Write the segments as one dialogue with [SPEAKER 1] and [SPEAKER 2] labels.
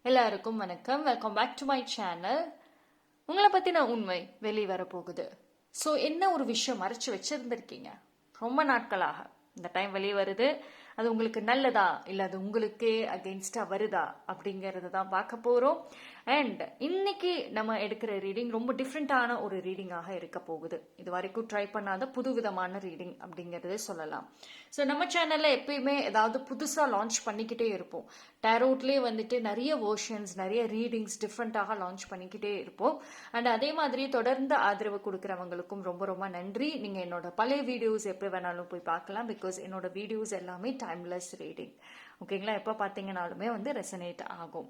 [SPEAKER 1] எல்லாருக்கும் வணக்கம். Welcome back to my channel. உங்களை பத்தின உண்மை வெளியே வரப்போகுது. ஸோ என்ன ஒரு விஷயம் மறைச்சு வச்சிருந்திருக்கீங்க ரொம்ப நாட்களாக, இந்த டைம் வெளியே வருது. அது உங்களுக்கு நல்லதா இல்லை அது உங்களுக்கே அகெயின்ஸ்டா வருதா அப்படிங்கறத தான் பார்க்க போறோம். அண்ட் இன்னைக்கு நம்ம எடுக்கிற ரீடிங் ரொம்ப டிஃப்ரெண்டான ஒரு ரீடிங்காக இருக்க போகுது. இது வரைக்கும் ட்ரை பண்ணாத புதுவிதமான ரீடிங் அப்படிங்கறதே சொல்லலாம். ஸோ நம்ம சேனல்ல எப்பயுமே ஏதாவது புதுசா லான்ச் பண்ணிக்கிட்டே இருப்போம். டேரோட்லேயே வந்துட்டு நிறைய வேர்ஷன்ஸ், நிறைய ரீடிங்ஸ் டிஃப்ரெண்டாக லான்ச் பண்ணிக்கிட்டே இருப்போம். அண்ட் அதே மாதிரி தொடர்ந்து ஆதரவு கொடுக்குறவங்களுக்கும் ரொம்ப ரொம்ப நன்றி. நீங்க என்னோட பழைய வீடியோஸ் எப்போ வேணாலும் போய் பார்க்கலாம். பிகாஸ் என்னோட வீடியோஸ் எல்லாமே டைம்லெஸ் ரீடிங். ஓகேங்களா, எப்போ பார்த்தீங்கனாலுமே வந்து ரெசனேட் ஆகும்.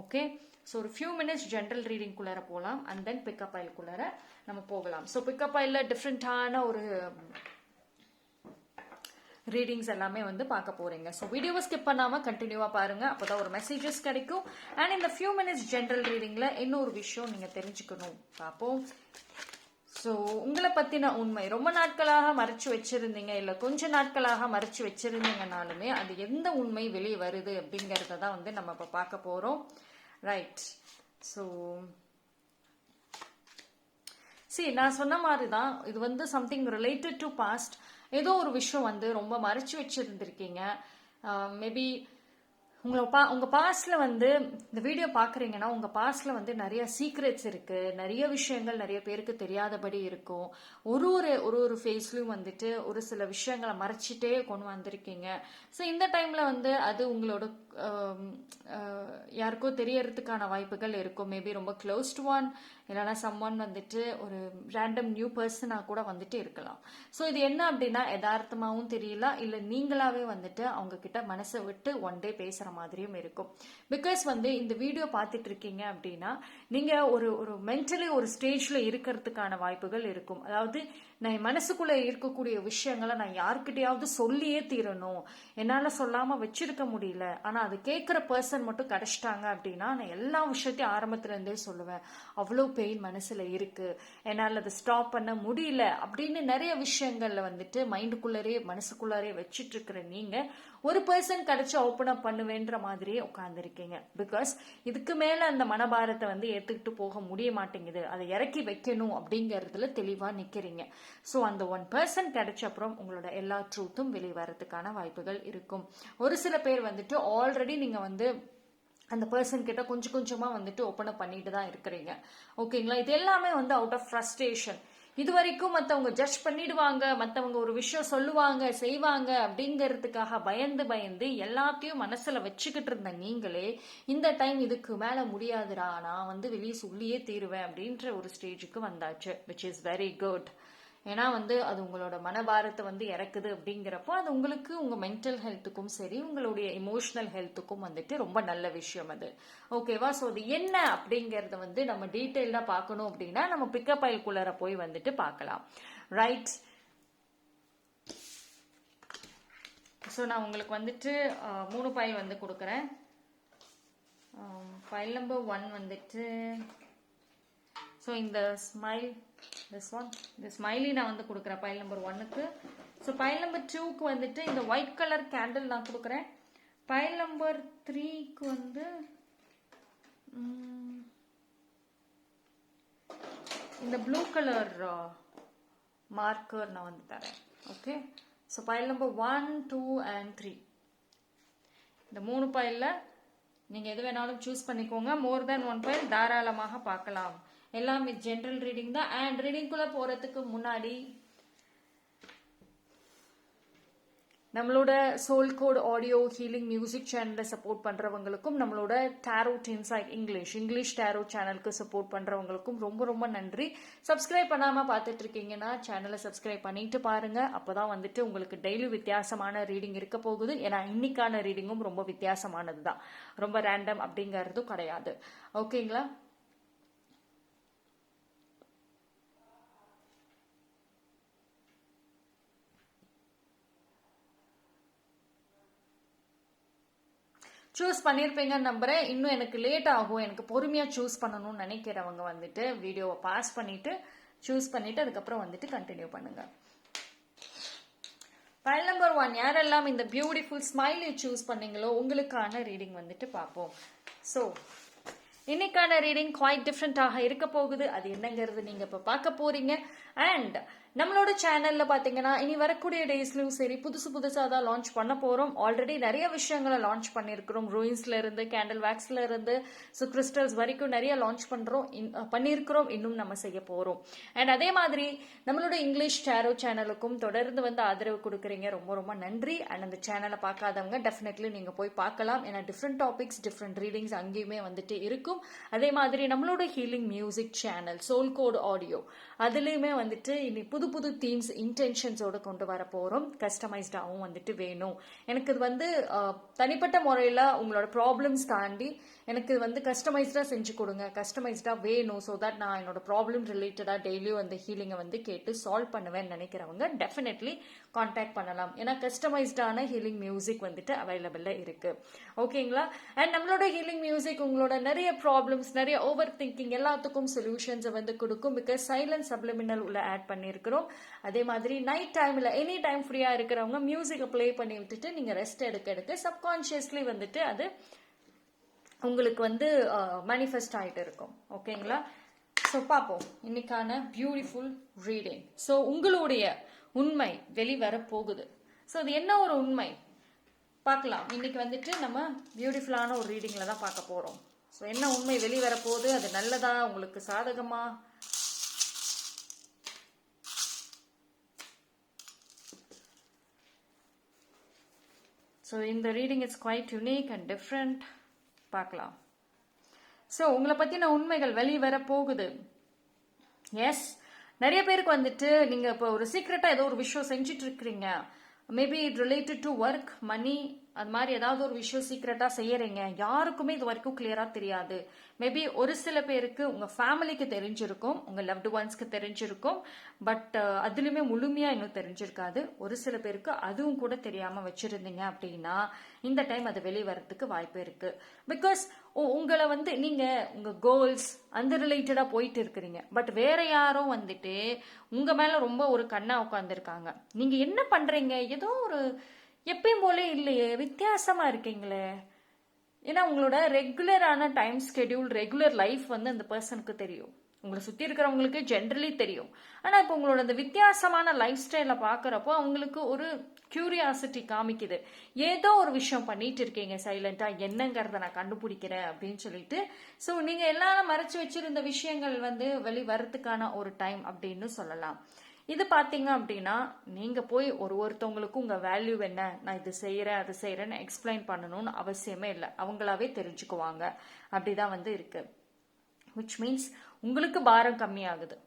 [SPEAKER 1] ஓகே, ஸோ ஒரு ஃபியூ மினிட்ஸ் ஜென்ரல் ரீடிங் குள்ளார போகலாம். அண்ட் தென் பிக்கப் ஆயில் குள்ளார நம்ம போகலாம். ஸோ பிக்கப் ஆயில டிஃப்ரெண்டான ஒரு ரீடிங்ஸ் எல்லாமே வந்து பார்க்க போறீங்க. ஸோ வீடியோவை ஸ்கிப் பண்ணாம கண்டினியூவா பாருங்க, அப்போதான் ஒரு மெசேஜஸ் கிடைக்கும். அண்ட் இந்த ஃபியூ மினிட்ஸ் ஜென்ரல் ரீடிங்ல இன்னொரு விஷயம் நீங்க தெரிஞ்சுக்கணும் பார்ப்போம். ஸோ உங்களை பத்தின உண்மை ரொம்ப நாட்களாக மறைச்சு வச்சிருந்தீங்க, இல்லை கொஞ்ச நாட்களாக மறைச்சு வச்சிருந்தீங்கனாலுமே அது எந்த உண்மை வெளியே வருது அப்படிங்கறத தான் வந்து நம்ம இப்போ பார்க்க போறோம். ரைட். ஸோ நான் சொன்ன மாதிரி தான் இது வந்து சம்திங் ரிலேட்டட் டு பாஸ்ட். ஏதோ ஒரு விஷயம் வந்து ரொம்ப மறைச்சு வச்சிருந்திருக்கீங்க. மேபி உங்க பாஸ்ட்ல வந்து இந்த வீடியோ பாக்குறீங்கன்னா உங்க பாஸ்ட்ல வந்து நிறைய சீக்ரெட்ஸ் இருக்கு, நிறைய விஷயங்கள் நிறைய பேருக்கு தெரியாதபடி இருக்கும். ஒரு ஒரு ஃபேஸ்லயும் வந்துட்டு ஒரு சில விஷயங்களை மறைச்சிட்டே கொண்டு வந்திருக்கீங்க. ஸோ இந்த டைம்ல வந்து அது உங்களோட யாருக்கோ தெரியறதுக்கான வாய்ப்புகள் இருக்கும். மேபி ரொம்ப க்ளோஸ் டு ஒன், இல்லைன்னா சம்ஒன் வந்துட்டு ஒரு ரேண்டம் நியூ பர்சனா கூட வந்துட்டு இருக்கலாம். ஸோ இது என்ன அப்படின்னா யதார்த்தமாகவும் தெரியல, இல்லை நீங்களாவே வந்துட்டு அவங்க கிட்ட மனசை விட்டு ஒன் டே பேசுற மாதிரியும் இருக்கும். பிகாஸ் வந்து இந்த வீடியோ பார்த்துட்டு இருக்கீங்க அப்படின்னா நீங்க ஒரு மென்டலி ஒரு ஸ்டேஜ்ல இருக்கிறதுக்கான வாய்ப்புகள் இருக்கும். அதாவது நான் மனசுக்குள்ள இருக்கக்கூடிய விஷயங்களை நான் யாருக்கிட்டையாவது சொல்லியே தீரணும், என்னால சொல்லாம வச்சிருக்க முடியல, ஆனா அது கேட்கிற பர்சன் மட்டும் கிடைச்சிட்டாங்க அப்படின்னா நான் எல்லா விஷயத்தையும் ஆரம்பத்துல இருந்தே சொல்லுவேன். அவ்வளோ பெயின் மனசுல இருக்கு, என்னால் அதை ஸ்டாப் பண்ண முடியல அப்படின்னு நிறைய விஷயங்கள்ல வந்துட்டு மைண்டுக்குள்ளரே மனசுக்குள்ளாரே வச்சிட்டு இருக்கிற நீங்க ஒரு பர்சன் கிடைச்சு ஓப்பன் அப் பண்ணுவேன்ற மாதிரியே உட்கார்ந்துருக்கீங்க. பிகாஸ் இதுக்கு மேல அந்த மனபாரத்தை வந்து ஏத்துக்கிட்டு போக முடிய மாட்டேங்குது, அதை இறக்கி வைக்கணும் அப்படிங்கறதுல தெளிவா நிக்கிறீங்க. ஸோ அந்த ஒன் பர்சன் கிடைச்ச அப்புறம் உங்களோட எல்லா ட்ரூத்தும் வெளியே வரதுக்கான வாய்ப்புகள் இருக்கும். ஒரு சில பேர் வந்துட்டு ஆல்ரெடி நீங்க வந்து அந்த பர்சன் கிட்ட கொஞ்சம் கொஞ்சமா வந்துட்டு ஓப்பன் அப் பண்ணிட்டு தான் இருக்கிறீங்க. ஓகேங்களா, இது எல்லாமே வந்து அவுட் ஆஃப் ஃப்ரஸ்ட்ரேஷன். இது வரைக்கும் மற்றவங்க ஜட்ஜ் பண்ணிடுவாங்க, மற்றவங்க ஒரு விஷயம் சொல்லுவாங்க செய்வாங்க அப்படிங்கிறதுக்காக பயந்து பயந்து எல்லாத்தையும் மனசுல வச்சுக்கிட்டு இருந்த நீங்களே இந்த டைம் இதுக்கு மேல முடியாதுடா, நான் வந்து வெளியே சொல்லியே தீருவேன் அப்படின்ற ஒரு ஸ்டேஜுக்கு வந்தாச்சு, விச் இஸ் வெரி குட். ஏன்னா வந்து அது உங்களோட மனபாரத்தை வந்து இறக்குது அப்படிங்கிறப்போ அது உங்களுக்கு உங்க மென்டல் ஹெல்த்துக்கும் சரி உங்களுடைய இமோஷனல் ஹெல்த்துக்கும் வந்துட்டு ரொம்ப நல்ல விஷயம் அது. ஓகேவா, ஸோ அது என்ன அப்படிங்கறத வந்து நம்ம டீட்டெயில்டா பார்க்கணும் அப்படின்னா நம்ம பிக்கப் ஆயில்குள்ளார போய் வந்துட்டு பார்க்கலாம். ரைட். ஸோ நான் உங்களுக்கு வந்துட்டு 3 பைல் வந்து கொடுக்குறேன். பைல் நம்பர் 1 வந்துட்டு ஸோ இந்த ஸ்மைலி நான் வந்து கொடுக்குறேன் பைல் நம்பர் 1க்கு. ஸோ பைல் நம்பர் 2க்கு வந்துட்டு இந்த ஒயிட் கலர் கேண்டில் நான் கொடுக்குறேன். பைல் நம்பர் 3க்கு வந்து இந்த ப்ளூ கலர் மார்க்கர் நான் வந்து தரேன். Okay, so file number 1, 2 and 3 இந்த 3 பைல்ல நீங்க எது வேணாலும் சூஸ் பண்ணிக்கோங்க. மோர் தென் 1 பைல் தாராளமாக பார்க்கலாம். எல்லாமே ஜென்ரல் ரீடிங் தான். அண்ட் ரீடிங்குள்ள போறதுக்கு முன்னாடி நம்மளோட soul code audio healing music சேனலை சப்போர்ட் பண்றவங்களுக்கும் நம்மளோட டாரோட் இன்சைட் இங்கிலீஷ் டாரோட் சேனலுக்கு சப்போர்ட் பண்றவங்களுக்கும் ரொம்ப ரொம்ப நன்றி. சப்ஸ்கிரைப் பண்ணாம பார்த்துட்டு இருக்கீங்கன்னா சேனலை சப்ஸ்கிரைப் பண்ணிட்டு பாருங்க. அப்பதான் வந்துட்டு உங்களுக்கு டெய்லி வித்தியாசமான ரீடிங் இருக்க போகுது. ஏன்னா இன்னைக்கான ரீடிங்கும் ரொம்ப வித்தியாசமானது தான், ரொம்ப ரேண்டம் அப்படிங்கறதும் கிடையாது. ஓகேங்களா, சூஸ் பண்ணியிருப்பீங்கன்னு நம்புறேன். இன்னும் எனக்கு லேட் ஆகும், எனக்கு பொறுமையா சூஸ் பண்ணணும்னு நினைக்கிறவங்க வந்துட்டு வீடியோவை பாஸ் பண்ணிட்டு சூஸ் பண்ணிட்டு அதுக்கப்புறம் வந்துட்டு கண்டினியூ பண்ணுங்க. ஃபைல் நம்பர் 1 யாரெல்லாம் இந்த பியூட்டிஃபுல் ஸ்மைலி சூஸ் பண்ணீங்களோ உங்களுக்கான ரீடிங் வந்துட்டு பார்ப்போம். ஸோ இன்னைக்கான ரீடிங் குவைட் டிஃப்ரெண்டாக இருக்க போகுது. அது என்னங்கிறது நீங்க இப்ப பார்க்க போறீங்க. அண்ட் நம்மளோட சேனல்ல பாத்தீங்கன்னா இனி வரக்கூடிய டேஸ்லயும் சரி புதுசா தான் லான்ச் பண்ண போறோம். ஆல்ரெடி நிறைய விஷயங்களை லான்ச் பண்ணிருக்கிறோம். ரூயின்ஸ்ல இருந்து கேண்டில் வேக்ஸ்ல இருந்து கிறிஸ்டல்ஸ் வரைக்கும் நிறைய லான்ச் பண்ணிருக்கிறோம். இன்னும் நம்ம செய்ய போறோம். அண்ட் அதே மாதிரி நம்மளோட இங்கிலீஷ் டேரோ சேனலுக்கும் தொடர்ந்து வந்து ஆதரவு கொடுக்குறீங்க. ரொம்ப ரொம்ப நன்றி. அண்ட் அந்த சேனலை பார்க்காதவங்க டெஃபினெட்லி நீங்க போய் பார்க்கலாம். ஏன்னா டிஃப்ரெண்ட் டாபிக்ஸ் டிஃப்ரெண்ட் ரீடிங்ஸ் அங்கேயுமே வந்துட்டு இருக்கும். அதே மாதிரி நம்மளோட healing music channel soul code audio அதுலயுமே வந்துட்டு இனி புது தீம்ஸ் இன்டென்ஷன்ஸோட கொண்டு வர போறோம். கஸ்டமைஸ்டாகவும் வந்துட்டு வேணும். எனக்கு இது வந்து தனிப்பட்ட முறையில உங்களோட ப்ராப்ளம்ஸ் தாண்டி எனக்கு வந்து கஸ்டமைஸ்டா செஞ்சு கொடுங்க, கஸ்டமைஸ்டா வேணும். ஸோ தட் நான் என்னோட ப்ராப்ளம் ரிலேட்டடா டெய்லியும் அந்த ஹீலிங்கை வந்து கேட்டு சால்வ் பண்ணுவேன்னு நினைக்கிறவங்க டெஃபினெட்லி கான்டாக்ட் பண்ணலாம். ஏன்னா கஸ்டமைஸ்டான ஹீலிங் மியூசிக் வந்துட்டு அவைலபிளா இருக்கு. ஓகேங்களா? அண்ட் நம்மளோட ஹீலிங் மியூசிக் உங்களோட நிறைய ப்ராப்ளம்ஸ், நிறைய ஓவர் திங்கிங் எல்லாத்துக்கும் சொல்யூஷன்ஸை வந்து கொடுக்கும். பிகாஸ் சைலன்ட் சப்ளிமினல் உள்ள ஆட் பண்ணியிருக்கிறோம். அதே மாதிரி நைட் டைம்ல எனி டைம் ஃப்ரீயா இருக்கிறவங்க மியூசிக்கை பிளே பண்ணி விட்டுட்டு நீங்க ரெஸ்ட் எடுக்க சப்கான்சியஸ்லி வந்துட்டு அது உங்களுக்கு வந்து மேனிஃபெஸ்ட் ஆகிட்டு இருக்கும். ஓகேங்களா? ஸோ பார்ப்போம் இன்னைக்கான பியூட்டிஃபுல் ரீடிங். ஸோ உங்களுடைய உண்மை வெளிவர போகுது. ஸோ அது என்ன ஒரு உண்மை பார்க்கலாம். இன்னைக்கு வந்துட்டு நம்ம பியூட்டிஃபுல்லான ஒரு ரீடிங்ல தான் பார்க்க போறோம். ஸோ என்ன உண்மை வெளிவர போகுது, அது நல்லதா, உங்களுக்கு சாதகமா? ஸோ இந்த reading it's quite unique and different. பார்க்கலாம். ஸோ உங்களை பத்தின உண்மைகள் வெளிவர போகுது. எஸ், நிறைய பேருக்கு வந்துட்டு நீங்க இப்போ ஒரு சீக்ரெட்டா ஏதோ ஒரு விஷயம் செஞ்சுட்டு இருக்கிறீங்க. Maybe it related to work, money, அது மாதிரி ஏதாவது ஒரு விஷயம் சீக்ரெட்டா செய்யறீங்க. யாருக்குமே இது வரைக்கும் கிளியரா தெரியாது. மேபி ஒரு சில பேருக்கு உங்க ஃபேமிலிக்கு தெரிஞ்சிருக்கும், உங்க லவ்டு ஒன்ஸ்க்கு தெரிஞ்சிருக்கும். பட் அதுலயுமே முழுமையா இன்னும் தெரிஞ்சிருக்காது. ஒரு சில பேருக்கு அதுவும் கூட தெரியாம வச்சிருந்தீங்க அப்படின்னா இந்த டைம் அது வெளிவரத்துக்கு வாய்ப்பு இருக்கு. பிகாஸ் உங்களை வந்து நீங்க உங்க கோல்ஸ் அந்த ரிலேட்டடா போயிட்டு இருக்கிறீங்க. பட் வேற யாரும் வந்துட்டு உங்க மேல ரொம்ப ஒரு கண்ணா உட்காந்துருக்காங்க. நீங்க என்ன பண்றீங்க, ஏதோ ஒரு எப்பயும் போலே இல்லையே, வித்தியாசமா இருக்கீங்களே. ஏன்னா உங்களோட ரெகுலரான டைம் ஸ்கெடியூல், ரெகுலர் லைஃப் வந்து அந்த பர்சனுக்கு தெரியும். உங்களை சுத்தி இருக்கிறவங்களுக்கு ஜென்ரலி தெரியும். ஆனா இப்போ உங்களோட அந்த வித்தியாசமான லைஃப் ஸ்டைல பாக்குறப்போ அவங்களுக்கு ஒரு கியூரியாசிட்டி காமிக்குது. ஏதோ ஒரு விஷயம் பண்ணிட்டு இருக்கீங்க சைலண்டா, என்னங்கிறத நான் கண்டுபிடிக்கிறேன் அப்படின்னு சொல்லிட்டு. ஸோ நீங்க எல்லாரும் மறைச்சு வச்சிருந்த விஷயங்கள் வந்து வெளிவரத்துக்கான ஒரு டைம் அப்படின்னு சொல்லலாம். இது பாத்தீங்க அப்படின்னா நீங்க போய் ஒருத்தவங்களுக்கும் உங்க வேல்யூ என்ன, நான் இது செய்யறேன் அது செய்யறேன்னு எக்ஸ்பிளைன் பண்ணணும்னு அவசியமே இல்லை. அவங்களாவே தெரிஞ்சுக்குவாங்க. அப்படிதான் வந்து இருக்கு. விச் மீன்ஸ் உங்களுக்கு பாரம் கம்மியாகுது.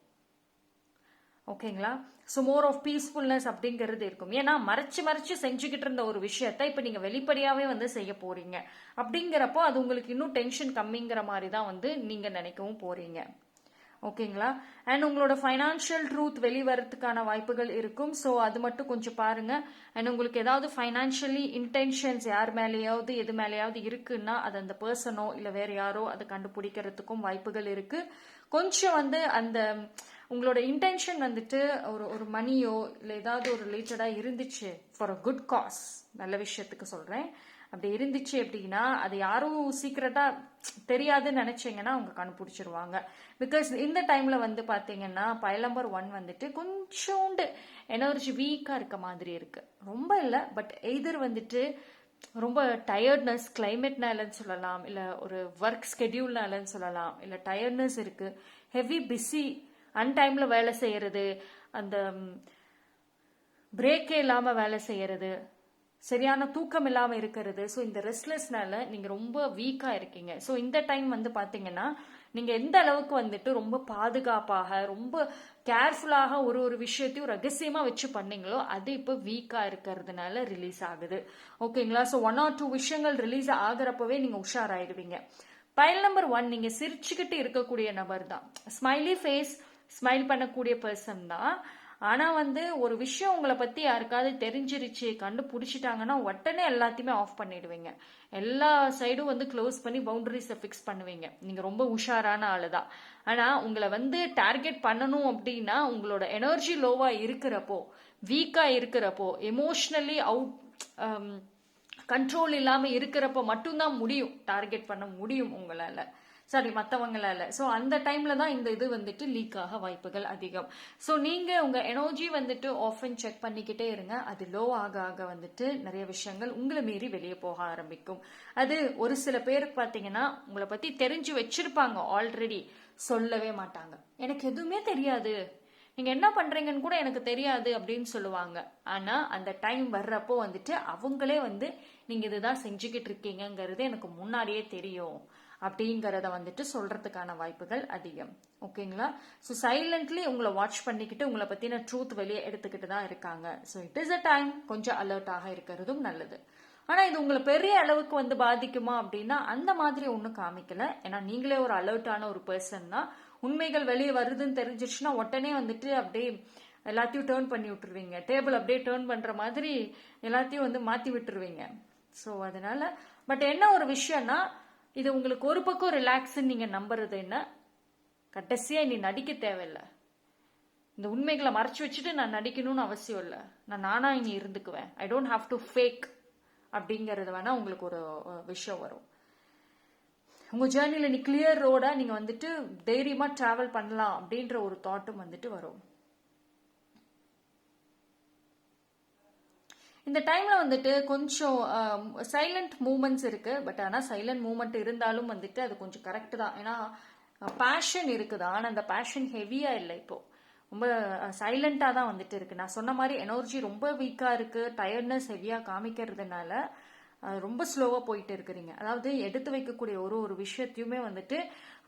[SPEAKER 1] ஓகேங்களா? ஸோ மோர் ஆஃப் பீஸ்ஃபுல்னஸ் அப்படிங்கிறது இருக்கும். ஏன்னா மறைச்சு செஞ்சுக்கிட்டு இருந்த ஒரு விஷயத்த இப்ப நீங்க வெளிப்படையாவே வந்து செய்ய போறீங்க. அப்படிங்கிறப்போ அது உங்களுக்கு இன்னும் டென்ஷன் கம்மிங்கிற மாதிரி தான் வந்து நீங்க நினைக்கவும் போறீங்க. ஓகேங்களா? அண்ட் உங்களோட ஃபைனான்ஷியல் ட்ரூத் வெளிவரத்துக்கான வாய்ப்புகள் இருக்கும். ஸோ அது மட்டும் கொஞ்சம் பாருங்க. அண்ட் உங்களுக்கு ஏதாவது ஃபைனான்ஷியலி இன்டென்ஷன்ஸ் யார் மேலேயாவது எது மேலேயாவது இருக்குன்னா அது அந்த பர்சனோ இல்லை வேற யாரோ அதை கண்டுபிடிக்கிறதுக்கும் வாய்ப்புகள் இருக்கு. கொஞ்சம் வந்து அந்த உங்களோட இன்டென்ஷன் வந்துட்டு ஒரு மணியோ இல்லை ஏதாவது ஒரு ரிலேட்டடா இருந்துச்சு ஃபார் அ குட் காஸ், நல்ல விஷயத்துக்கு சொல்றேன், அப்படி இருந்துச்சு அப்படின்னா அது யாரும் சீக்கிரட்டா தெரியாதுன்னு நினைச்சீங்கன்னா அவங்க கண்டுபிடிச்சிருவாங்க. பிகாஸ் இந்த டைம்ல வந்து பாத்தீங்கன்னா பைல் நம்பர் 1 வந்துட்டு கொஞ்சோண்டு எனர்ஜி வீக்கா இருக்க மாதிரி இருக்கு. ரொம்ப இல்லை, பட் எய்தர் வந்துட்டு ரொம்ப டயர்ட்னஸ் கிளைமேட்னாலன்னு சொல்லலாம், இல்லை ஒரு ஒர்க் ஸ்கெடியூல்னாலன்னு சொல்லலாம், இல்லை டயர்ட்னஸ் இருக்கு, ஹெவி பிஸி, அன்டைம்ல வேலை செய்யறது, அந்த பிரேக்கே இல்லாம வேலை செய்யறது, சரியான தூக்கம் இல்லாம இருக்கிறது. ஸோ இந்த ரெஸ்ட்லெஸ்னால நீங்க ரொம்ப வீக்கா இருக்கீங்க. ஸோ இந்த டைம் வந்து பாத்தீங்கன்னா நீங்க எந்த அளவுக்கு வந்துட்டு ரொம்ப பாதுகாப்பாக ரொம்ப கேர்ஃபுல்லாக ஒரு விஷயத்தையும் ரகசியமா வச்சு பண்ணீங்களோ அது இப்போ வீக்கா இருக்கிறதுனால ரிலீஸ் ஆகுது. ஓகேங்களா? ஸோ 1 or 2 விஷயங்கள் ரிலீஸ் ஆகுறப்பவே நீங்க உஷாராயிடுவீங்க. பைல் நம்பர் 1 நீங்க சிரிச்சுக்கிட்டு இருக்கக்கூடிய நபர் தான். ஸ்மைலி ஃபேஸ், ஸ்மைல் பண்ணக்கூடிய பர்சன் தான். ஆனா வந்து ஒரு விஷயம் உங்களை பத்தி யாருக்காவது தெரிஞ்சிருச்சு, கண்டுபிடிச்சிட்டாங்கன்னா உடனே எல்லாத்தையுமே ஆஃப் பண்ணிடுவீங்க. எல்லா சைடும் வந்து க்ளோஸ் பண்ணி பவுண்டரிஸை ஃபிக்ஸ் பண்ணுவீங்க. நீங்க ரொம்ப உஷாரான ஆளுதான். ஆனா உங்களை வந்து டார்கெட் பண்ணணும் அப்படின்னா உங்களோட எனர்ஜி லோவா இருக்கிறப்போ, வீக்கா இருக்கிறப்போ, எமோஷனலி கண்ட்ரோல் இல்லாம இருக்கிறப்ப மட்டும்தான் முடியும், டார்கெட் பண்ண முடியும் உங்களால, சாரி மற்றவங்களால. ஸோ அந்த டைம்ல தான் இந்த இது வந்துட்டு லீக் ஆக வாய்ப்புகள் அதிகம். ஸோ நீங்க உங்க எனர்ஜி வந்துட்டு ஆஃபன் செக் பண்ணிக்கிட்டே இருங்க. அது லோ ஆக ஆக வந்துட்டு நிறைய விஷயங்கள் உங்களை மீறி வெளியே போக ஆரம்பிக்கும். அது ஒரு சில பேருக்கு பார்த்தீங்கன்னா உங்களை பத்தி தெரிஞ்சு வச்சிருப்பாங்க ஆல்ரெடி, சொல்லவே மாட்டாங்க. எனக்கு எதுவுமே தெரியாது, நீங்க என்ன பண்றீங்கன்னு கூட எனக்கு தெரியாது அப்படின்னு சொல்லுவாங்க. ஆனா அந்த டைம் வர்றப்போ வந்துட்டு அவங்களே வந்து நீங்க இதுதான் செஞ்சுக்கிட்டு இருக்கீங்கிறது எனக்கு முன்னாடியே தெரியும் அப்படிங்கறத வந்துட்டு சொல்றதுக்கான வாய்ப்புகள் அதிகம். ஓகேங்களா? ஸோ சைலண்ட்லி உங்களை வாட்ச் பண்ணிக்கிட்டு உங்களை பத்தின ட்ரூத் வெளியே எடுத்துக்கிட்டு தான் இருக்காங்க. So it is a time கொஞ்சம் அலர்ட்டாக இருக்கிறதும் நல்லது. ஆனா இது உங்களை பெரிய அளவுக்கு வந்து பாதிக்குமா அப்படின்னா அந்த மாதிரி ஒன்றும் காமிக்கல. ஏன்னா நீங்களே ஒரு அலர்ட்டான ஒரு பர்சன் தான். உண்மைகள் வெளியே வருதுன்னு தெரிஞ்சிருச்சுன்னா உடனே வந்துட்டு அப்படியே எல்லாத்தையும் டேர்ன் பண்ணி விட்டுருவீங்க. டேபிள் அப்படியே டேர்ன் பண்ற மாதிரி எல்லாத்தையும் வந்து மாத்தி விட்டுருவீங்க. ஸோ அதனால பட் என்ன ஒரு விஷயம்னா, இது உங்களுக்கு ஒரு பக்கம் ரிலாக்ஸ்ன்னு நீங்க நம்புறது என்ன, கடைசியா நீ நடிக்க தேவையில்லை, இந்த உண்மைகளை மறைச்சு வச்சுட்டு நான் நடிக்கணும்னு அவசியம் இல்லை, நான் நானா இனி இருந்துக்குவேன், I don't have to fake அப்படிங்கறது வேணா உங்களுக்கு ஒரு விஷயம் வரும். உங்க ஜேர்னில நீ கிளியர் ரோட நீங்க வந்துட்டு தைரியமா டிராவல் பண்ணலாம் அப்படின்ற ஒரு தாட்டும் வந்துட்டு வரும். இந்த டைம்ல வந்துட்டு கொஞ்சம் சைலண்ட் மூமெண்ட்ஸ் இருக்கு. பட் ஆனா சைலண்ட் மூமெண்ட் இருந்தாலும் வந்துட்டு அது கொஞ்சம் கரெக்ட் தான். ஏன்னா பேஷன் இருக்குதா, ஆனா அந்த பேஷன் ஹெவியா இல்லை, இப்போ ரொம்ப சைலண்டா தான் வந்துட்டு இருக்கு. நான் சொன்ன மாதிரி எனர்ஜி ரொம்ப வீக்கா இருக்கு, டயர்ட்னஸ் ஹெவியா காமிக்கிறதுனால ரொம்ப ஸ்லோவா போயிட்டு இருக்கிறீங்க. அதாவது எடுத்து வைக்கக்கூடிய ஒரு ஒரு விஷயத்தையுமே வந்துட்டு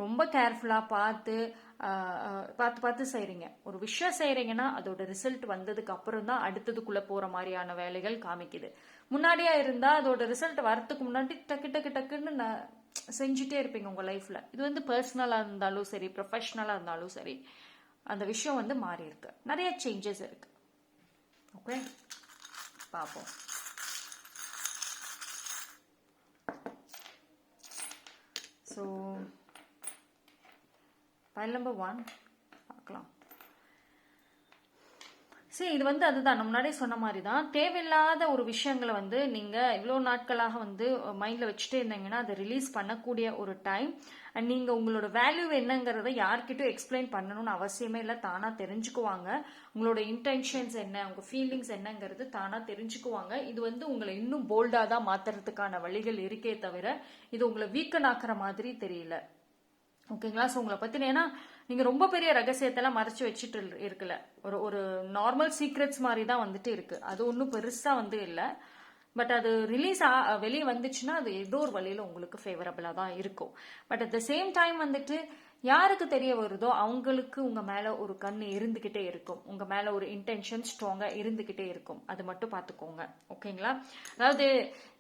[SPEAKER 1] ரொம்ப கேர்ஃபுல்லா பார்த்து பார்த்து பார்த்து செய்றீங்க. ஒரு விஷயம் செய்றீங்கன்னா அதோட ரிசல்ட் வந்ததுக்கு அப்புறம் தான் அடுத்ததுக்குள்ள போற மாதிரியான வேலைகள் காமிக்குது. முன்னாடியா இருந்தா அதோட ரிசல்ட் வரத்துக்கு முன்னாடி டக்கு டக்கு டக்குன்னு செஞ்சுட்டே இருப்பீங்க உங்க லைஃப்ல. இது வந்து பர்சனலா இருந்தாலும் சரி, ப்ரொஃபஷனலா இருந்தாலும் சரி, அந்த விஷயம் வந்து மாறி இருக்கு, நிறைய சேஞ்சஸ் இருக்கு. ஓகே, பார்ப்போம். ஸோ பைல் நம்பர் 1 பார்க்கலாம். சரி, இது வந்து அதுதான் நம்ம முன்னாடியே சொன்ன மாதிரி தான். தேவையில்லாத ஒரு விஷயங்களை வந்து நீங்க இவ்வளோ நாட்களாக வந்து மைண்ட்ல வச்சுட்டே இருந்தீங்கன்னா அதை ரிலீஸ் பண்ணக்கூடிய ஒரு டைம். அண்ட் நீங்க உங்களோட வேல்யூ என்னங்கிறத யார்கிட்டும் எக்ஸ்பிளைன் பண்ணணும்னு அவசியமே இல்லை, தானா தெரிஞ்சுக்குவாங்க. உங்களோட இன்டென்ஷன்ஸ் என்ன, உங்க ஃபீலிங்ஸ் என்னங்கிறது தானா தெரிஞ்சுக்குவாங்க. இது வந்து உங்களை இன்னும் போல்டா தான் மாத்துறதுக்கான வழிகள் இருக்கே தவிர இது உங்களை வீக்கன் ஆக்குற மாதிரி தெரியல. ஓகேங்களா? ஸோ உங்களை பத்தின, ஏன்னா நீங்க ரொம்ப பெரிய ரகசியத்தெல்லாம் மறைச்சு வச்சுட்டு இருக்கல, ஒரு ஒரு நார்மல் சீக்ரெட்ஸ் மாதிரி தான் வந்துட்டு இருக்கு. அது ஒன்றும் பெருசா வந்து இல்லை. பட் அது ரிலீஸ் வெளியே வந்துச்சுன்னா அது ஏதோ ஒரு வழியில உங்களுக்கு ஃபேவரபிளா தான் இருக்கும். But at the same time வந்துட்டு யாருக்கு தெரிய வருதோ அவங்களுக்கு உங்க மேல ஒரு கண்ணு இருந்துகிட்டே இருக்கும், உங்க மேல ஒரு இன்டென்ஷன் ஸ்ட்ராங்கா இருந்துகிட்டே இருக்கும். அது மட்டும் பாத்துக்கோங்க. ஓகேங்களா? அதாவது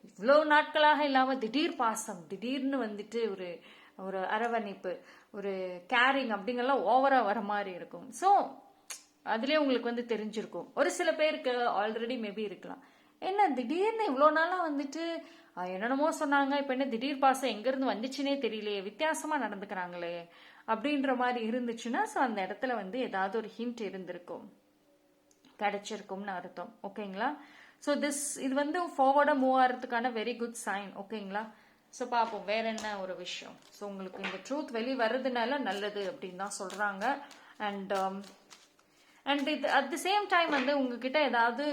[SPEAKER 1] இவ்வளவு நாட்களாக இல்லாம திடீர் பாசம், திடீர்னு வந்துட்டு ஒரு ஒரு அரவணைப்பு, ஒரு கேரிங் அப்படிங்கலாம் ஓவரா வர மாதிரி இருக்கும். ஸோ அதுலயே உங்களுக்கு வந்து தெரிஞ்சிருக்கும். ஒரு சில பேருக்கு ஆல்ரெடி மேபி இருக்கலாம், என்ன திடீர்னு இவ்வளோ நாளா வந்துட்டு என்னென்னமோ சொன்னாங்க, இப்போ என்ன திடீர் பாசம் எங்க இருந்து வந்துச்சுன்னே தெரியலையே, வித்தியாசமா நடந்துக்கிறாங்களே அப்படின்ற மாதிரி இருந்துச்சுன்னா ஸோ அந்த இடத்துல வந்து ஏதாவது ஒரு ஹிண்ட் இருந்திருக்கும், கிடைச்சிருக்கும்னு அர்த்தம். ஓகேங்களா? ஸோ இது வந்து ஃபார்வர்டா மூவ் ஆகிறதுக்கான வெரி குட் சைன். ஓகேங்களா? ஸோ பார்ப்போம் வேற என்ன ஒரு விஷயம். ஸோ உங்களுக்கு இந்த ட்ரூத் வெளியே வர்றதுனால நல்லது அப்படின்னு தான் சொல்றாங்க. அண்ட் இது அட் தி சேம் டைம் வந்து உங்ககிட்ட ஏதாவது